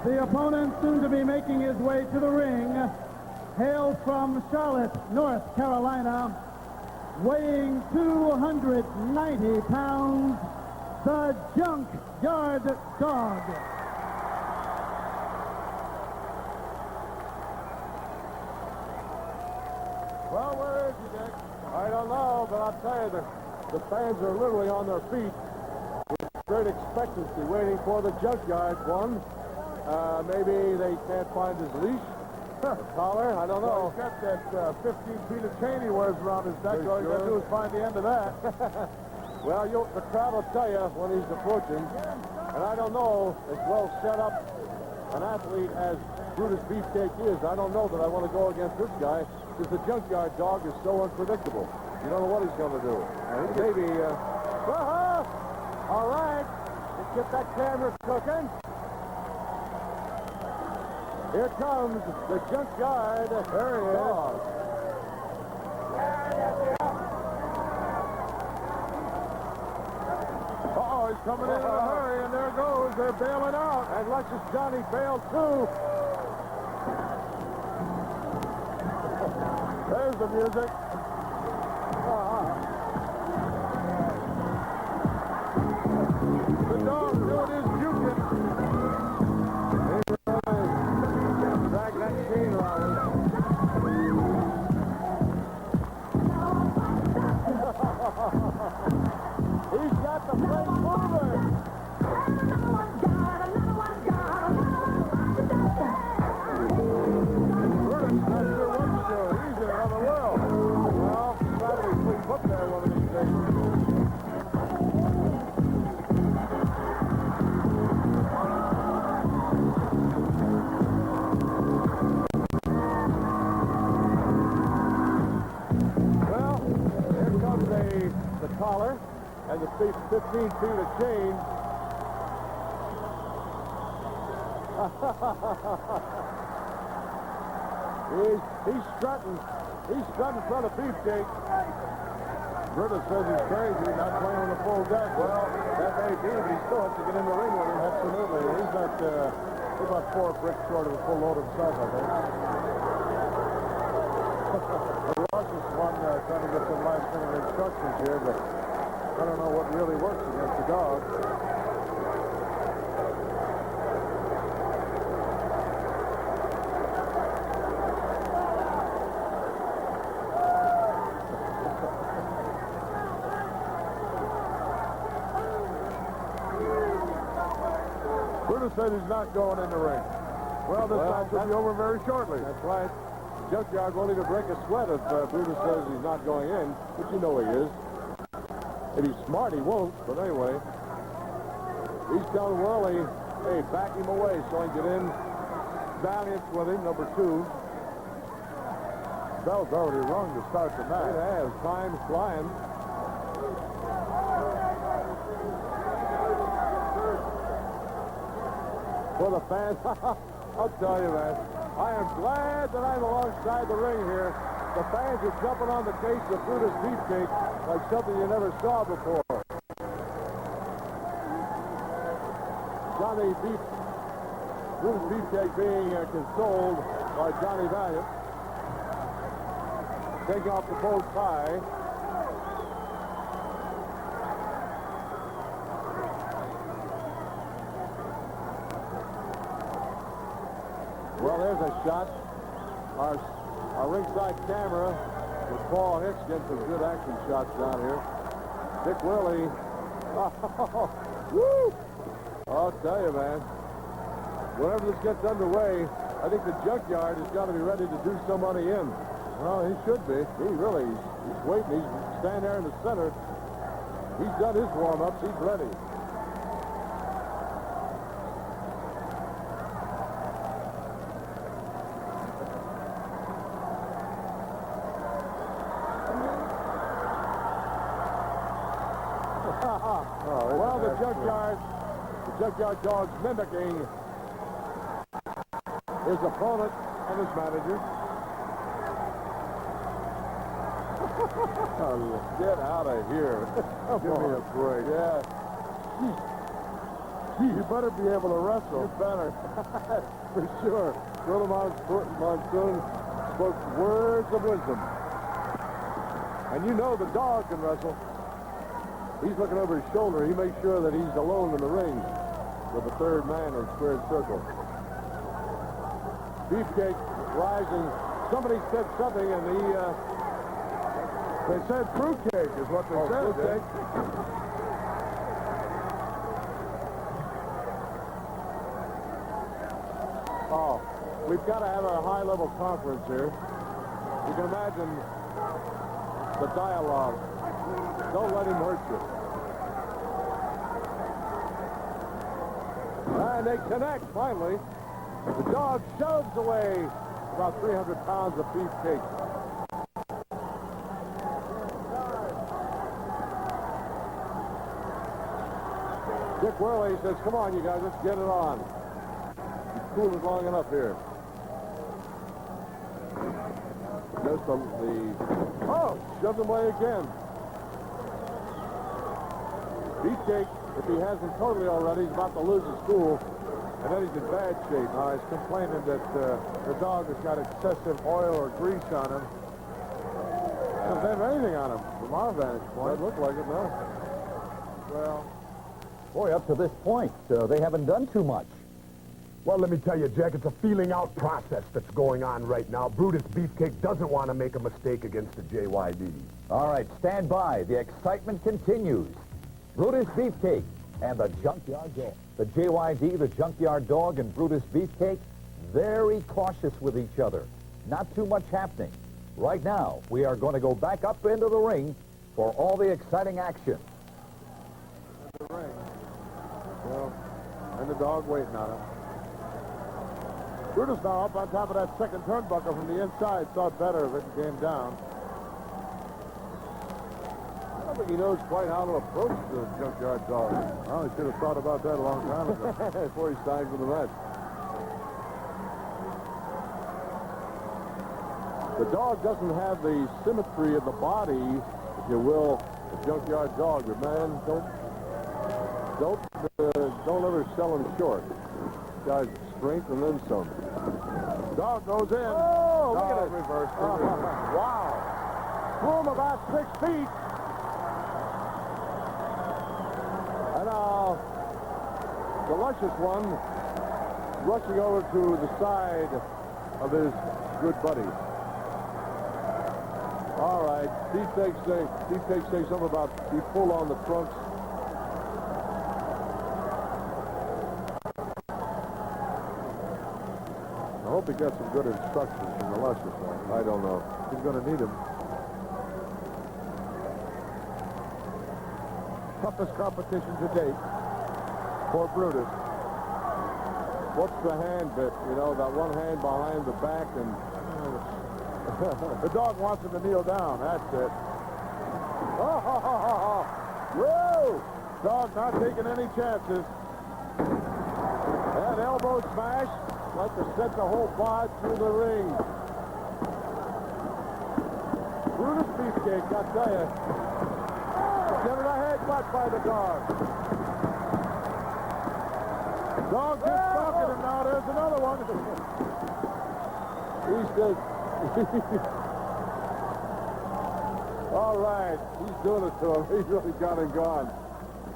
The opponent, soon to be making his way to the ring, hails from Charlotte, North Carolina, weighing 290 pounds, the Junkyard Dog. Well, where is he, Dick? I don't know, but I'll tell you, the fans are literally on their feet with great expectancy, waiting for the Junkyard one. Maybe they can't find his leash, the collar, I don't know. Well, he's got that 15 feet of chain he wears around his neck. All you got to do is find the end of that. Well, the crowd will tell you when he's approaching. And I don't know, as well set up an athlete as Brutus Beefcake is, I don't know that I want to go against this guy because the Junkyard Dog is so unpredictable. You don't know what he's going to do. And maybe, all right, let's get that camera cooking. Here comes the Junkyard Dog. Uh-oh, he's coming in a hurry, and there goes. They're bailing out. And Luscious Johnny bailed too. There's the music. The dog doing his juking. Drag that chain around. He's got the place moving. Brutus, not sure what to do. He's in another world. Well, probably put foot there one of these days. Well, here comes the collar and the 15 feet of chain. He's strutting. He's strutting in front of Beefcake. Brutus says he's crazy, not playing with a full deck. Well, that may be, but he still has to get in the ring with him. Absolutely. He's about 4 bricks short of a full load himself, I think. The Luscious one trying to get some last-minute instructions here, but I don't know what really works against the dog. Brutus said he's not going in the ring. Well, this match will be over very shortly. That's right. Junkyard won't even break a sweat if Brutus says he's not going in, which you know he is. If he's smart, he won't. But anyway, he's telling Worley, hey, back him away so he can get in. Valiant with him, number 2. Bell's already rung to start the match. It has. Time's flying. For the fans, I'll tell you, man, I am glad that I'm alongside the ring here. The fans are jumping on the case of Brutus Beefcake like something you never saw before. Brutus Beefcake being consoled by Johnny Valiant. Taking off the bow tie. Well, there's a shot. Our ringside camera with Paul Hicks getting some good action shots down here. Dick Willie. Oh, woo! I'll tell you, man. Whenever this gets underway, I think the Junkyard has got to be ready to do somebody in. Well, he should be. He's waiting. He's standing there in the center. He's done his warm-ups. He's ready. Well, the Junkyard Dog's mimicking his opponent and his manager. Get out of here. Give me a break. Yeah. You better be able to wrestle. You better. For sure. Gorilla Monsoon spoke words of wisdom. And you know the dog can wrestle. He's looking over his shoulder. He makes sure that he's alone in the ring with the third man in squared circle. Beefcake rising. Somebody said something, and they said fruitcake is what they said. Fruitcake. Oh, we've got to have a high-level conference here. You can imagine the dialogue. Don't let him hurt you. And they connect, finally. The dog shoves away about 300 pounds of beefcake. Dick Worley says, come on, you guys, let's get it on. You've cooled it long enough here. There's oh, shoved him away again. Beefcake, if he hasn't totally already, he's about to lose his cool, and then he's in bad shape. He's complaining that the dog has got excessive oil or grease on him. Doesn't have anything on him from our vantage point. Doesn't look like it, no. Well, boy, up to this point, they haven't done too much. Well, let me tell you, Jack, it's a feeling-out process that's going on right now. Brutus Beefcake doesn't want to make a mistake against the JYD. All right, stand by. The excitement continues. Brutus Beefcake and the Junkyard Dog. The JYD, the Junkyard Dog, and Brutus Beefcake, very cautious with each other. Not too much happening. Right now, we are going to go back up into the ring for all the exciting action. the ring. Well, and the dog waiting on him. Brutus now up on top of that second turnbuckle from the inside. Thought better of it and came down. I don't think he knows quite how to approach the Junkyard Dog. Well, he should have thought about that a long time ago. Before he signed for the match. The dog doesn't have the symmetry of the body, if you will, the Junkyard Dog. But man, don't ever sell him short. This guy's strength and then some. Dog goes in. Oh, look at it. Reverse. Wow. Threw him about 6 feet. And now, the luscious one rushing over to the side of his good buddy. All right, Beefcake say something about be full on the trunks. he got some good instructions from the Luscious one. I don't know. He's going to need him. Toughest competition to date for Brutus. What's the hand bit? You know, that one hand behind the back, and the dog wants him to kneel down. That's it. oh, Whoa! Dog not taking any chances. that elbow smash like to set the whole bod through the ring. Brutus Beefcake, I tell you. Given a headbutt by the dog. Dog just stalking him now. There's another one. He's just... All right, he's doing it to him. He's really got him gone.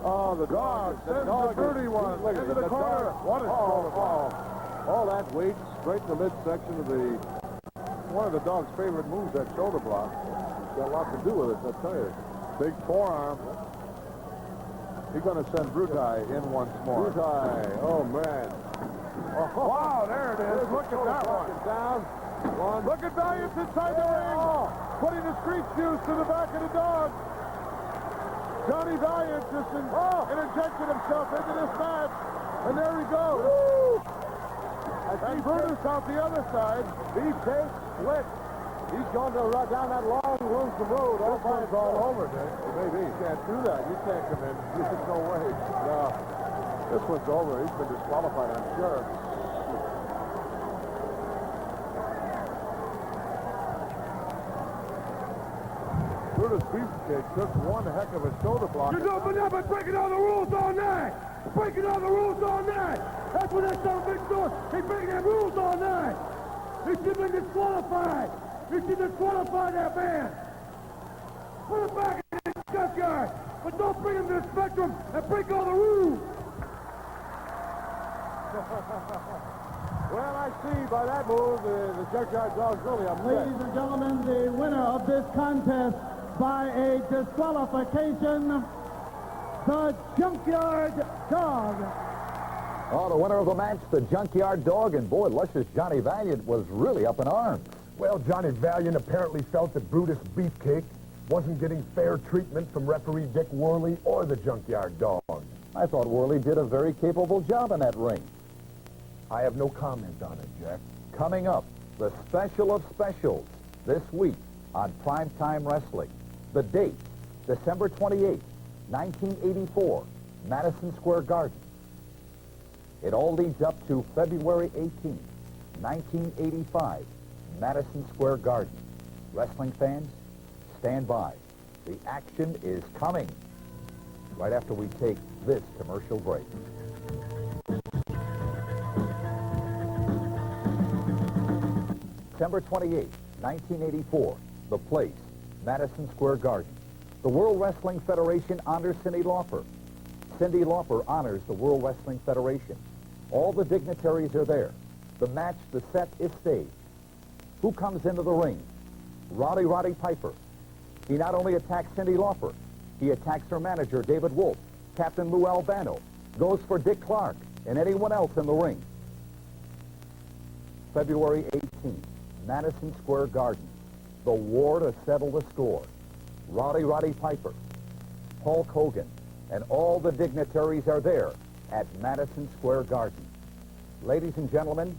Oh, the dog sends the dirty one into the corner. What a all that weight straight in the midsection of the... One of the dog's favorite moves, that shoulder block. It's got a lot to do with it, I tell you. Big forearm. He's going to send Brutai in once more. Brutai, oh man. Oh, wow, there it is. Look at that one. Down. One. Look at Valiant inside the ring. Putting the street juice to the back of the dog. Johnny Valiant just injected himself into this match. And there he goes. And Brutus out the other side. Beefcake split. He's going to run down that long lonesome road. This one's all over, Dick. Maybe you can't do that. You can't come in. There's no way. No. This one's over. He's been disqualified, I'm sure. Brutus Beefcake took one heck of a shoulder block. You're opening up and breaking all the rules all night! Breaking all the rules all night! That's what that son of a bitch doing! He's breaking them rules all night! He should have been disqualified! You should disqualify that man! Put him back in the junkyard! But don't bring him to the spectrum and break all the rules! Well, I see by that move, the junkyard dog's really upset. Ladies and gentlemen, the winner of this contest by a disqualification, the Junkyard Dog. Oh, the winner of the match, the Junkyard Dog, and boy, Luscious Johnny Valiant was really up in arms. Well, Johnny Valiant apparently felt that Brutus Beefcake wasn't getting fair treatment from referee Dick Worley or the Junkyard Dog. I thought Worley did a very capable job in that ring. I have no comment on it, Jack. Coming up, the special of specials this week on Primetime Wrestling. The date, December 28, 1984, Madison Square Garden. It all leads up to February 18, 1985, Madison Square Garden. Wrestling fans, stand by. The action is coming right after we take this commercial break. December 28, 1984, the place, Madison Square Garden. The World Wrestling Federation honors Cyndi Lauper. Cyndi Lauper honors the World Wrestling Federation. All the dignitaries are there. The match, the set is staged. Who comes into the ring? Roddy Piper. He not only attacks Cyndi Lauper, he attacks her manager, David Wolf, Captain Lou Albano, goes for Dick Clark, and anyone else in the ring. February 18th, Madison Square Garden. The war to settle the score. Roddy Piper, Hulk Hogan, and all the dignitaries are there at Madison Square Garden. Ladies and gentlemen,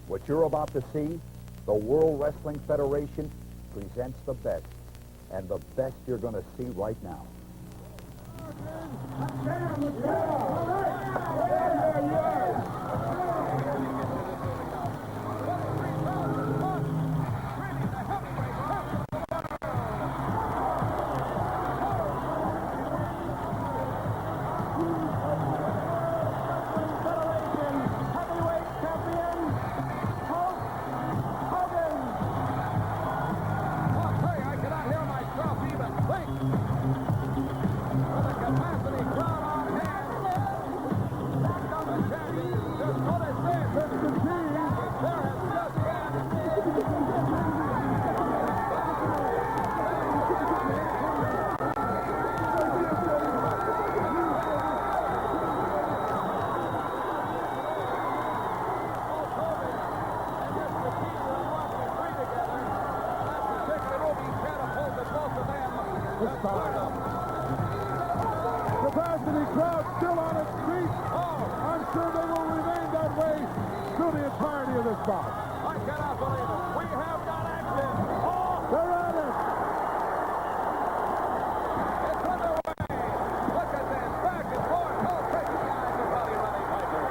what you're about to see, the World Wrestling Federation presents the best, and the best you're going to see right now. this time. Capacity crowd still on its feet. I'm sure they will remain that way through the entirety of this bout. I cannot believe it. We have got action. They're at it. It's underway. Look at this. Back and forth. Oh, taking the eyes of Roddy Piper.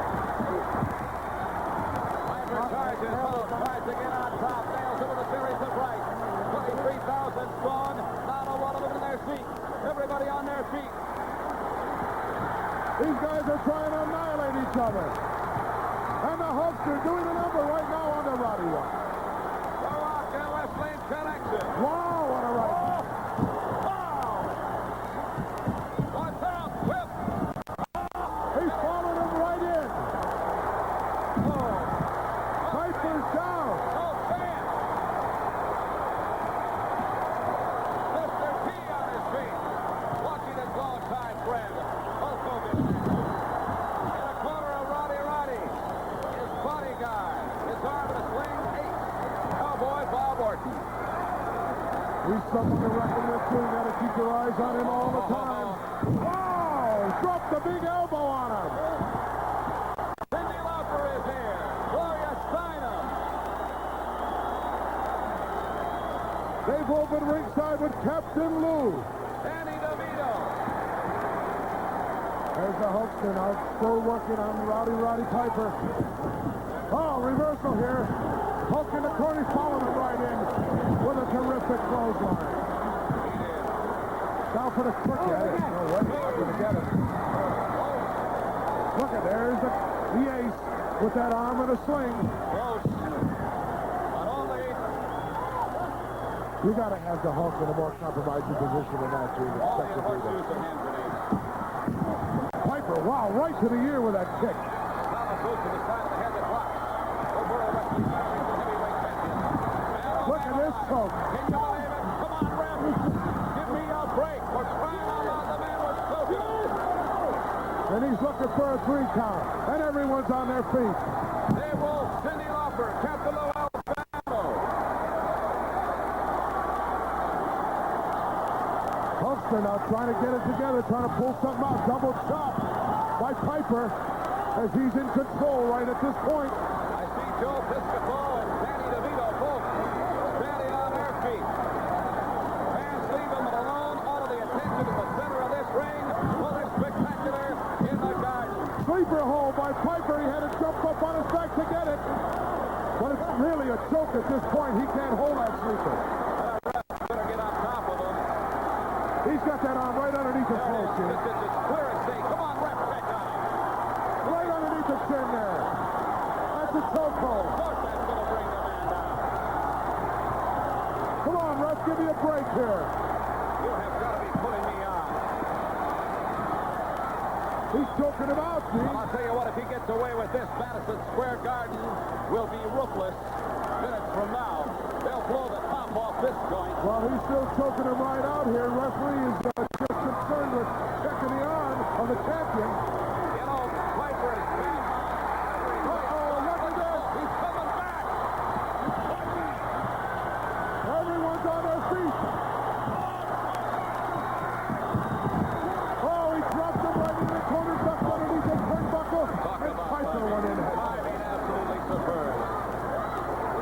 Piper charges. Tries to get on top. Nails it with a series of rights. 23,000 strong. Not a lot of them in their seat. Everybody on their feet. These guys are trying to annihilate each other. And the Hulkster doing a number right now on the Roddy one. The Rock and Wrestling Connection. Wow, what a right. Watch out. Whip. He's following him right in. Piper's down. Oh, man. Mr. T on his feet. Watching his longtime friend, Hulk Hogan. In a corner of Roddy. His bodyguard. His arm in a sling. Ace. Cowboy Bob Orton. He's someone to reckon with too. You gotta keep your eyes on him all the time. Wow! Dropped the big elbow on him. Cindy Lauper is here. Gloria Steinem. They've opened ringside with Captain Lou. Danny DeVito. There's the Hulkster now, still working on Roddy Piper. Oh, reversal here. Hulk in the corner, following him right in with a terrific clothesline. Down for the quick head. No way, not going to get it. Look at there's the ace with that arm in a sling. Close. But only. You got to have the Hulk in a more compromising position than that, Gene. Only in horseshoes and hand grenades. Piper, wow, right to the ear with that kick. Thomas goes to the side of the head that rocks. The World Wrestling Federation heavyweight champion. Look at this, folks. Can you believe it? Come on, ref. Give me a break. We're crying out loud. The man was so good. And he's looking for a 3 count. And everyone's on their feet. Dave Wolf, Cindy Lauper, Captain Lou Albano. Hulkster now trying to get it together, trying to pull something out. Double chop by Piper as he's in control right at this point. I see Joe Piscopo and Danny DeVito both standing on their feet. Fans leave them alone. All of the attention in the center of this ring. Well, it's spectacular in the garden. Sleeper hold by Piper. He had to jump up on his back to get it. But it's really a joke at this point. He can't hold that sleeper. Better get on top of him. He's got that arm right underneath his There it throat, is. Jim. It's as clear as day. Come on, ref, check on him. Right underneath his chin there. That's a chokehold. Of course that's going to bring the man down. Come on, ref, give me a break here. You have got to be putting me on. He's choking him out, Gene. Well, I'll tell you what, if he gets away with this, Madison Square Garden will be roofless minutes from now. They'll blow the top off this joint. Well, he's still choking him right out here. Referee is just concerned with checking the arm of the champion. You know, Piper is back. Uh-oh, look at this. He's coming back. Everyone's on their feet. Oh, he dropped him right in the corner, ducked underneath his turnbuckle, and Piper went in. Timing absolutely superb.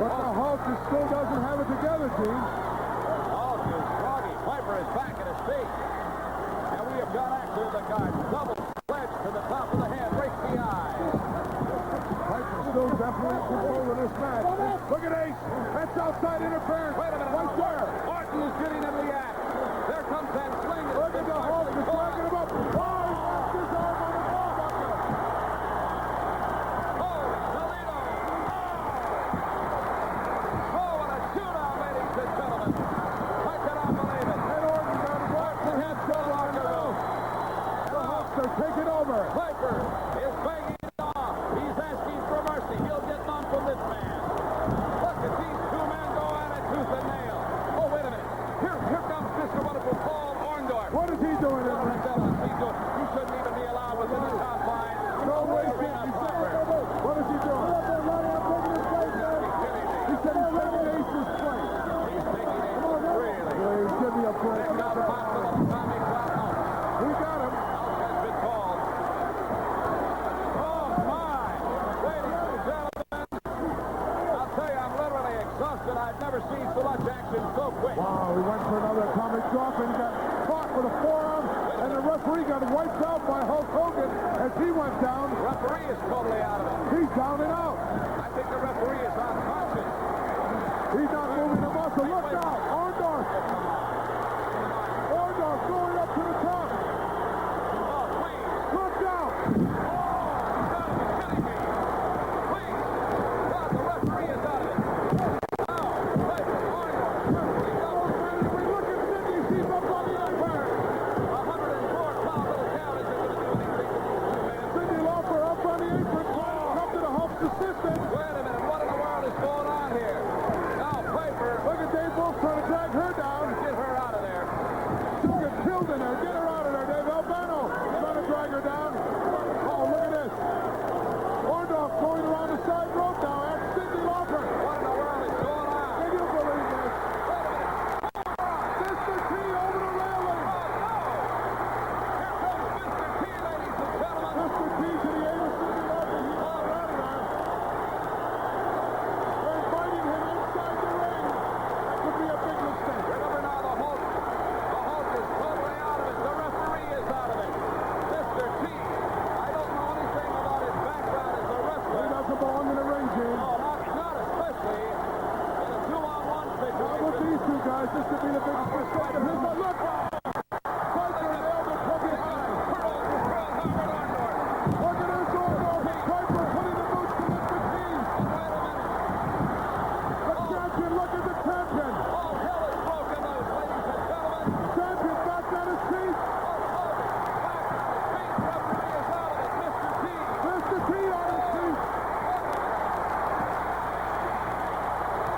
But the Hulk still doesn't have it together, Gene. Hulk is groggy. Piper is back at his feet. And we have got action in the garden. Double sledge to the top of the head. Breaks the eye. Piper's still definitely in control of this match. Look at Ace. That's outside interference. Wait a minute. Right there. Orton is getting a backed off and got caught with a forearm, and the referee got wiped out by Hulk Hogan as he went down. The referee is totally out of it. He's down and out. I think the referee is unconscious. He's not moving a muscle. Look out! Orndorff! Orndorff going up to the top. Oh, please. Look out! Oh, you gotta be kidding me. Please. God, the referee is out of it. Now, Piper, Orndorff, referee double. Look at Sidney. He's up on the umpire. 104-pound little count is going to do these things. Sidney Lauper up on the apron trying to come to the Hulk's assistance. Wait a minute. What in the world is going on here? Now, Piper. Look at Dave Wolf trying to drag her down. Get her out of there. She'll get killed in there. Get her out of there, Dave. Albano trying to drag her down. Oh, look at this. Orndorff going around the side rope now. That's Sidney Lauper. What in the world is going on? Can you believe this? Wait a minute. Mr. T over the railing. Here comes Mr. T, ladies and gentlemen. Mr. T to the aid of Sidney Lauper. He's all out of there. They're inviting him inside the ring. That could be a big mistake. Remember now, the Hulk is totally out of it. The referee is out of it. Mr. T, I don't know anything about his background as a He wrestler. doesn't belong in the ring, Gene. No, not especially in a two-on-one Not with situation. these two guys. This could be the big mistake of his life. Look! Piper nailed it from behind. Pearl Harbor Orndorff. Look at this Orndorff. Piper putting the boots to Mr. T. Wait a minute. The champion, look at the champion. All hell is broken loose, ladies and gentlemen. Champion back on his feet. Hulk Hogan back on his feet. Referee is out of it. Mr. T. Mr. T on his feet.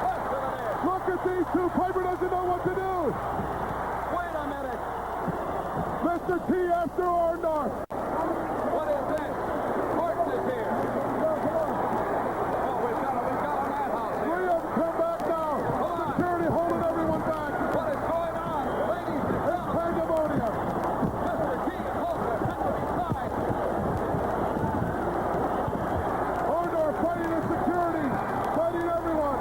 Listen to this. Look at these two. Piper doesn't know what to do. Wait a minute. Mr. T after Orndorff. What is this? Horton is here. Oh, we've got a madhouse here. Three of them come back now. Security holding everyone back. What is going on? Ladies and It's gentlemen, pandemonium. Mr. T and Hulk are side by side. Orndorff fighting the security. Fighting everyone.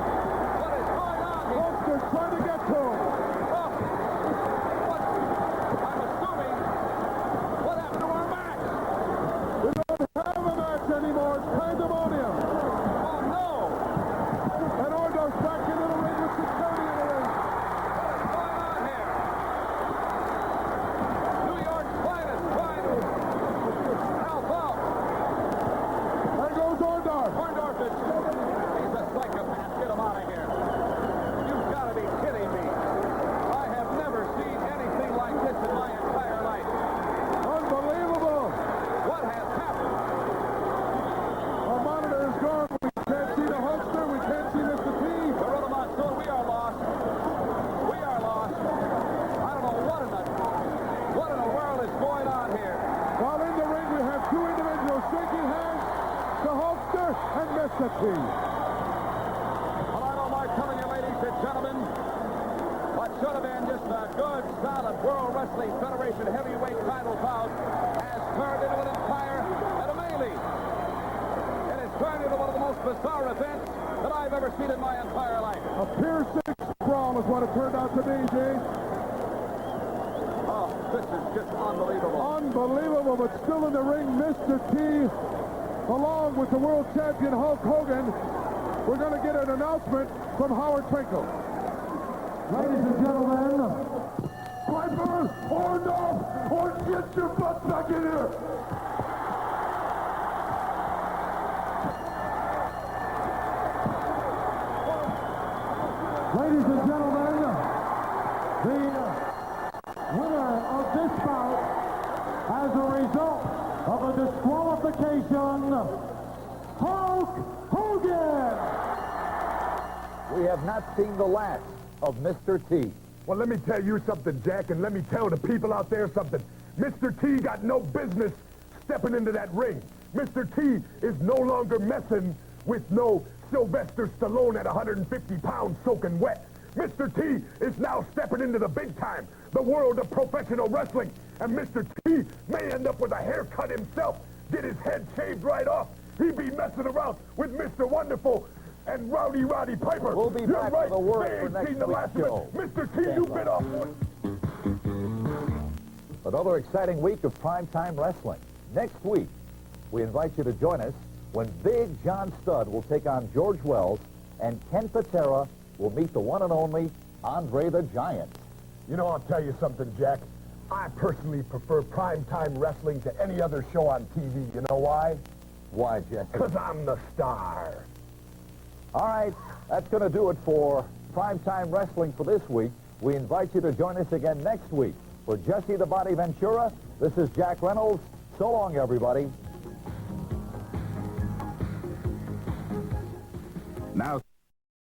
What is going on here? Hulkster's trying to get to him. Oh, what? I'm assuming. What happened to our match? We don't have a match anymore. It's pandemonium. Oh, no. And Orndorff's back into the ring with security in the ring. What is going on here? New York's finest trying to help out. There goes Orndorff. Orndorff is... He's a psychopath. Get him out of here. You've got to be kidding me. I have never seen anything like this in my entire life. Unbelievable. What has happened? Our monitor is gone. We can't see the Hulkster. We can't see Mr. T. Gorilla Monsoon, we are lost. We are lost. I don't know what in the world is going on here. While in the ring, we have two individuals shaking hands. The Hulkster and Mr. T. Well, I don't mind telling you, ladies and gentlemen, what should have been just a good, solid World Wrestling Federation heavyweight title bout has turned into an entire and a melee. It has turned into one of the most bizarre events that I've ever seen in my entire life. A Pier 6 brawl is what it turned out to be, Gene. Oh, this is just unbelievable. Unbelievable, but still in the ring, Mr. T, along with the world champion Hulk Hogan. We're going to get an announcement from Howard Finkel. Ladies and gentlemen, Piper, Orndorff, or get your butt back in here. ladies and gentlemen, the winner of this bout as a result of a disqualification, Hulk Hogan. We have not seen the last of Mr. T. Well, let me tell you something, Jack, and let me tell the people out there something. Mr. T got no business stepping into that ring. Mr. T is no longer messing with no Sylvester Stallone at 150 pounds soaking wet. Mr. T is now stepping into the big time, the world of professional wrestling. And Mr. T may end up with a haircut himself, get his head shaved right off. He'd be messing around with Mr. Wonderful and Rowdy Roddy Piper. We'll be You're back right. with a word They for ain't next seen the week's last show. of it. Mr. T, you've been off. Another exciting week of primetime wrestling. Next week, we invite you to join us when Big John Studd will take on George Wells, and Ken Patera will meet the one and only Andre the Giant. You know, I'll tell you something, Jack. I personally prefer primetime wrestling to any other show on TV. You know why? Why, Jesse? Because I'm the star. All right, that's going to do it for primetime wrestling for this week. We invite you to join us again next week. For Jesse the Body Ventura, this is Jack Reynolds. So long, everybody. Now...